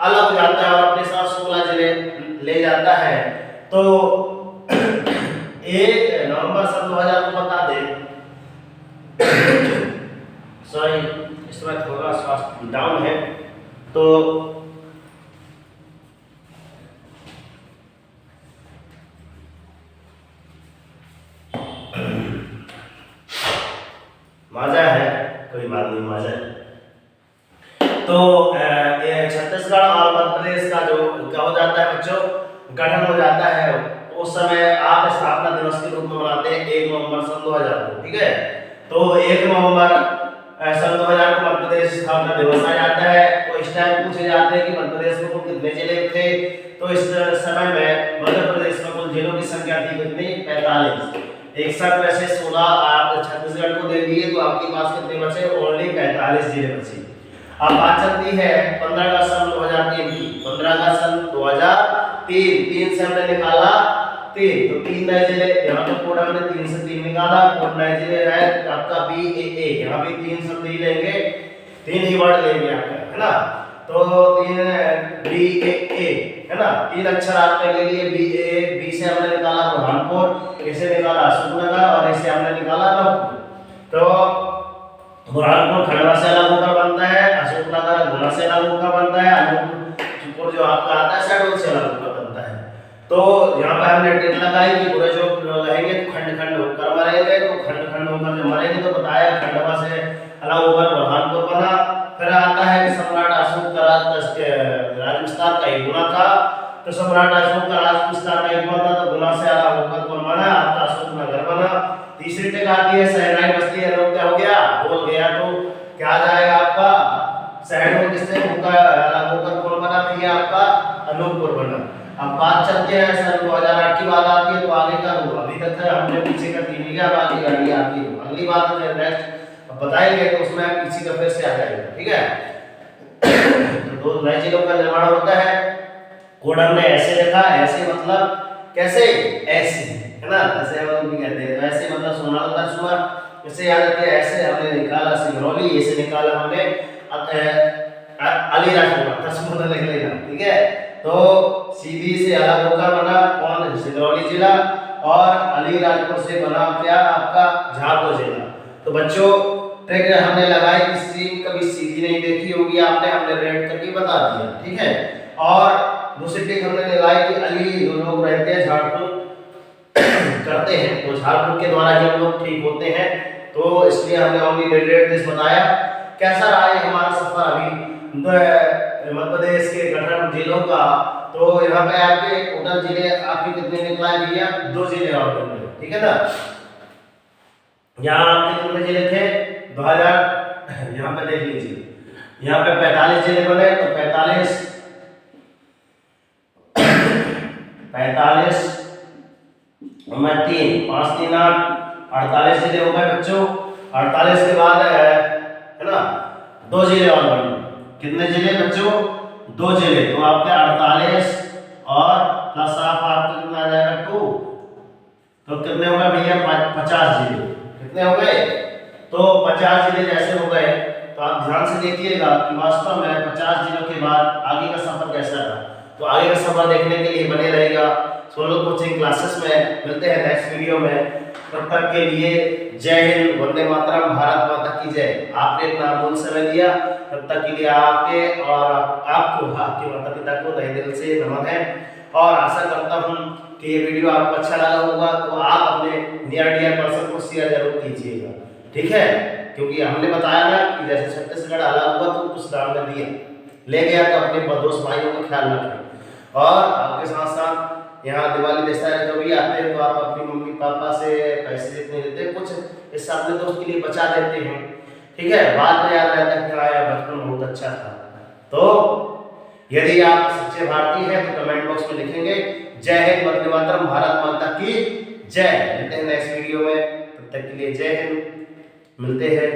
अलग हो जाता है और अपने साथ 16 जिले ले जाता है। तो 1 नवंबर सन 2000 को बता दें, सॉरी इस समय थोड़ा स्वास्थ्य डाउन है, तो माजा है, कोई बात नहीं, माजा है। तो छत्तीसगढ़ और मध्य प्रदेश का जो क्या हो जाता है बच्चों, गठन हो जाता है। उस समय आप स्थापना दिवस के रूप में मनाते हैं 1 नवंबर सन 2000 को, ठीक है। तो 1 नवंबर सन 2000 को मध्य प्रदेश स्थापना दिवस आ जाता है। तो इस टाइम पूछे जाते हैं कि मध्य प्रदेश में कुल कितने जिले थे। तो इस समय में मध्य प्रदेश में कुल जिलों की संख्या थी कितनी, 45। 61 में से 16 आप छत्तीसगढ़ को दे दिए, तो आपके पास कितने बचे, ओनली 45 जिले बचे। अब बात चलती है 15 अगस्त सन 2003 की। 15 अगस्त सन 2003, 3 से हमने निकाला 3, तो 3 नए जिले, यहाँ पे कोड हमने 3 से 3 निकाला, कोड नए जिले है आपका BAA, यहाँ भी 3 शब्द ही लेंगे, 3 ही वर्ड लेंगे आपका, है ना। तो 3 BAA, है ना, 3 अक्षर आपने ले लिए। BAA, B से हमने निकाला बुरहानपुर, इसे निकाला अशोकनगर और इसे हमने निकाला नौपुर। तो बुरहानपुर खंडवा से अलग होकर बनता है, अशोकनगर गुना से अलग होकर बनता है, अनूपपुर जो आपका आता है शहडोल से अलग होकर बनता है। तो यहाँ पे हमने टिक लगाई कि पूरे जो रहेंगे तो खंड खंड होकर मरेंगे, तो खंड खंड होकर जो मरेंगे, तो बताया खंडवा से अलग होकर बुरहानपुर बना। फिर आता है कि सम्राट अशोक का राज विस्तार का एक गुना था, तो सम्राट अशोक का राज विस्तार का एक गुना था, तो गुना से अलग होकर कौन बना, आपका अशोकनगर बना। तीसरी टिक आती है सहराई बस्ती है, क्या हो गया, बोल गया, तो क्या आ जाएगा आपका शहडोल किससे होकर अलग होकर कौन बना, फिर आपका अनूपपुर बना। अब बात चलती है सन 2008 की बात आती है, तो आगे का अभी तक हमने पीछे का 3 लिया, बाकी गाड़ी आती है। अगली बात नेक्स्ट बताएंगे तो उसमें पीछे का फिर से आ जाएगा, ठीक है। तो 2 नए जिलों का निर्माण होता है। कोड हमने ऐसे लिखा, ऐसे मतलब कैसे, ऐसे, है ना, ऐसे हम लोग भी कहते हैं। तो ऐसे मतलब सोनालिका सुआ, इसे याद रखिए। ऐसे हमने निकाला सिंगरौली, इसे निकाला हमने अलीराजपुर, तस्मुदा लिख लेना, ठीक है। तो सीधी से अलग होकर बना कौन, सिंगरौली जिला, और अलीराजपुर से बना क्या आपका झाबुआ जिला। तो बच्चों ट्रिक हमने लगाई, किसी कभी सीधी नहीं देखी होगी आपने, हमने रेड करके बता दिया, ठीक है। और दूसरी ट्रिक हमने लगाई कि अली जो लोग रहते हैं झाड़फूक करते हैं, तो झाड़फूक के द्वारा ही हम लोग ठीक होते हैं। तो इसलिए हमने ओनली रेड दिस बताया। कैसा रहा है हमारा सफर अभी मध्य प्रदेश के गठन जिलों का। तो यहाँ पे आपके टोटल जिले आपके कितने निकला भैया, 2 जिले और निकले, ठीक है ना। यहाँ आपके कितने जिले थे 2000, यहाँ पे देख लीजिए, यहाँ पे 45 जिले बने। तो 45 में 3, 5 3 8, 48 जिले हो गए बच्चों। 48 के बाद है ना 2 जिले और बने। कितने जिले बच्चों, 2 जिले। तो आपके 48 और प्लस आपका कितना आ जाएगा 2, तो कितने हो गए भैया 50 जिले। कितने हो गए, तो 50 जिले जैसे हो गए। तो आप ध्यान से देखिएगा कि वास्तव में 50 जिलों के बाद आगे का सफर कैसा रहा। तो आगे का सफर देखने के लिए बने रहेगा सोनल कोचिंग क्लासेस में। मिलते हैं नेक्स्ट वीडियो में, तब तक के लिए जय हिंद, वंदे मातरम, भारत माता की जय। आपने इतना अमूल्य समय दिया, तब तक के लिए आपके और आपको, आपके माता पिता को तहे दिल से नमन है। और आशा करता हूँ कि ये वीडियो आपको अच्छा लगा होगा। तो आप अपने नियर डियर पर्सन को शेयर जरूर कीजिएगा, ठीक है। क्योंकि हमने बताया ना कि जैसे छत्तीसगढ़ अलग हुआ तो कुछ दाम में दिया ले गया, तो अपने दोस्त भाइयों का ख्याल रखें। और आपके साथ साथ यहाँ दिवाली दशहरा जो भी आते हैं, तो आप अपनी मम्मी पापा से पैसे जितने देते हैं, कुछ इस अपने दोस्त के लिए बचा देते हैं, ठीक है। बाद में याद रहता है कि हाँ यार बचपन बहुत अच्छा था। तो यदि आप सच्चे भारतीय हैं तो कमेंट बॉक्स में लिखेंगे जय हिंद, वंदे मातरम, भारत माता की जय। मिलते हैं नेक्स्ट वीडियो में, तब तक के लिए जय हिंद। मिलते हैं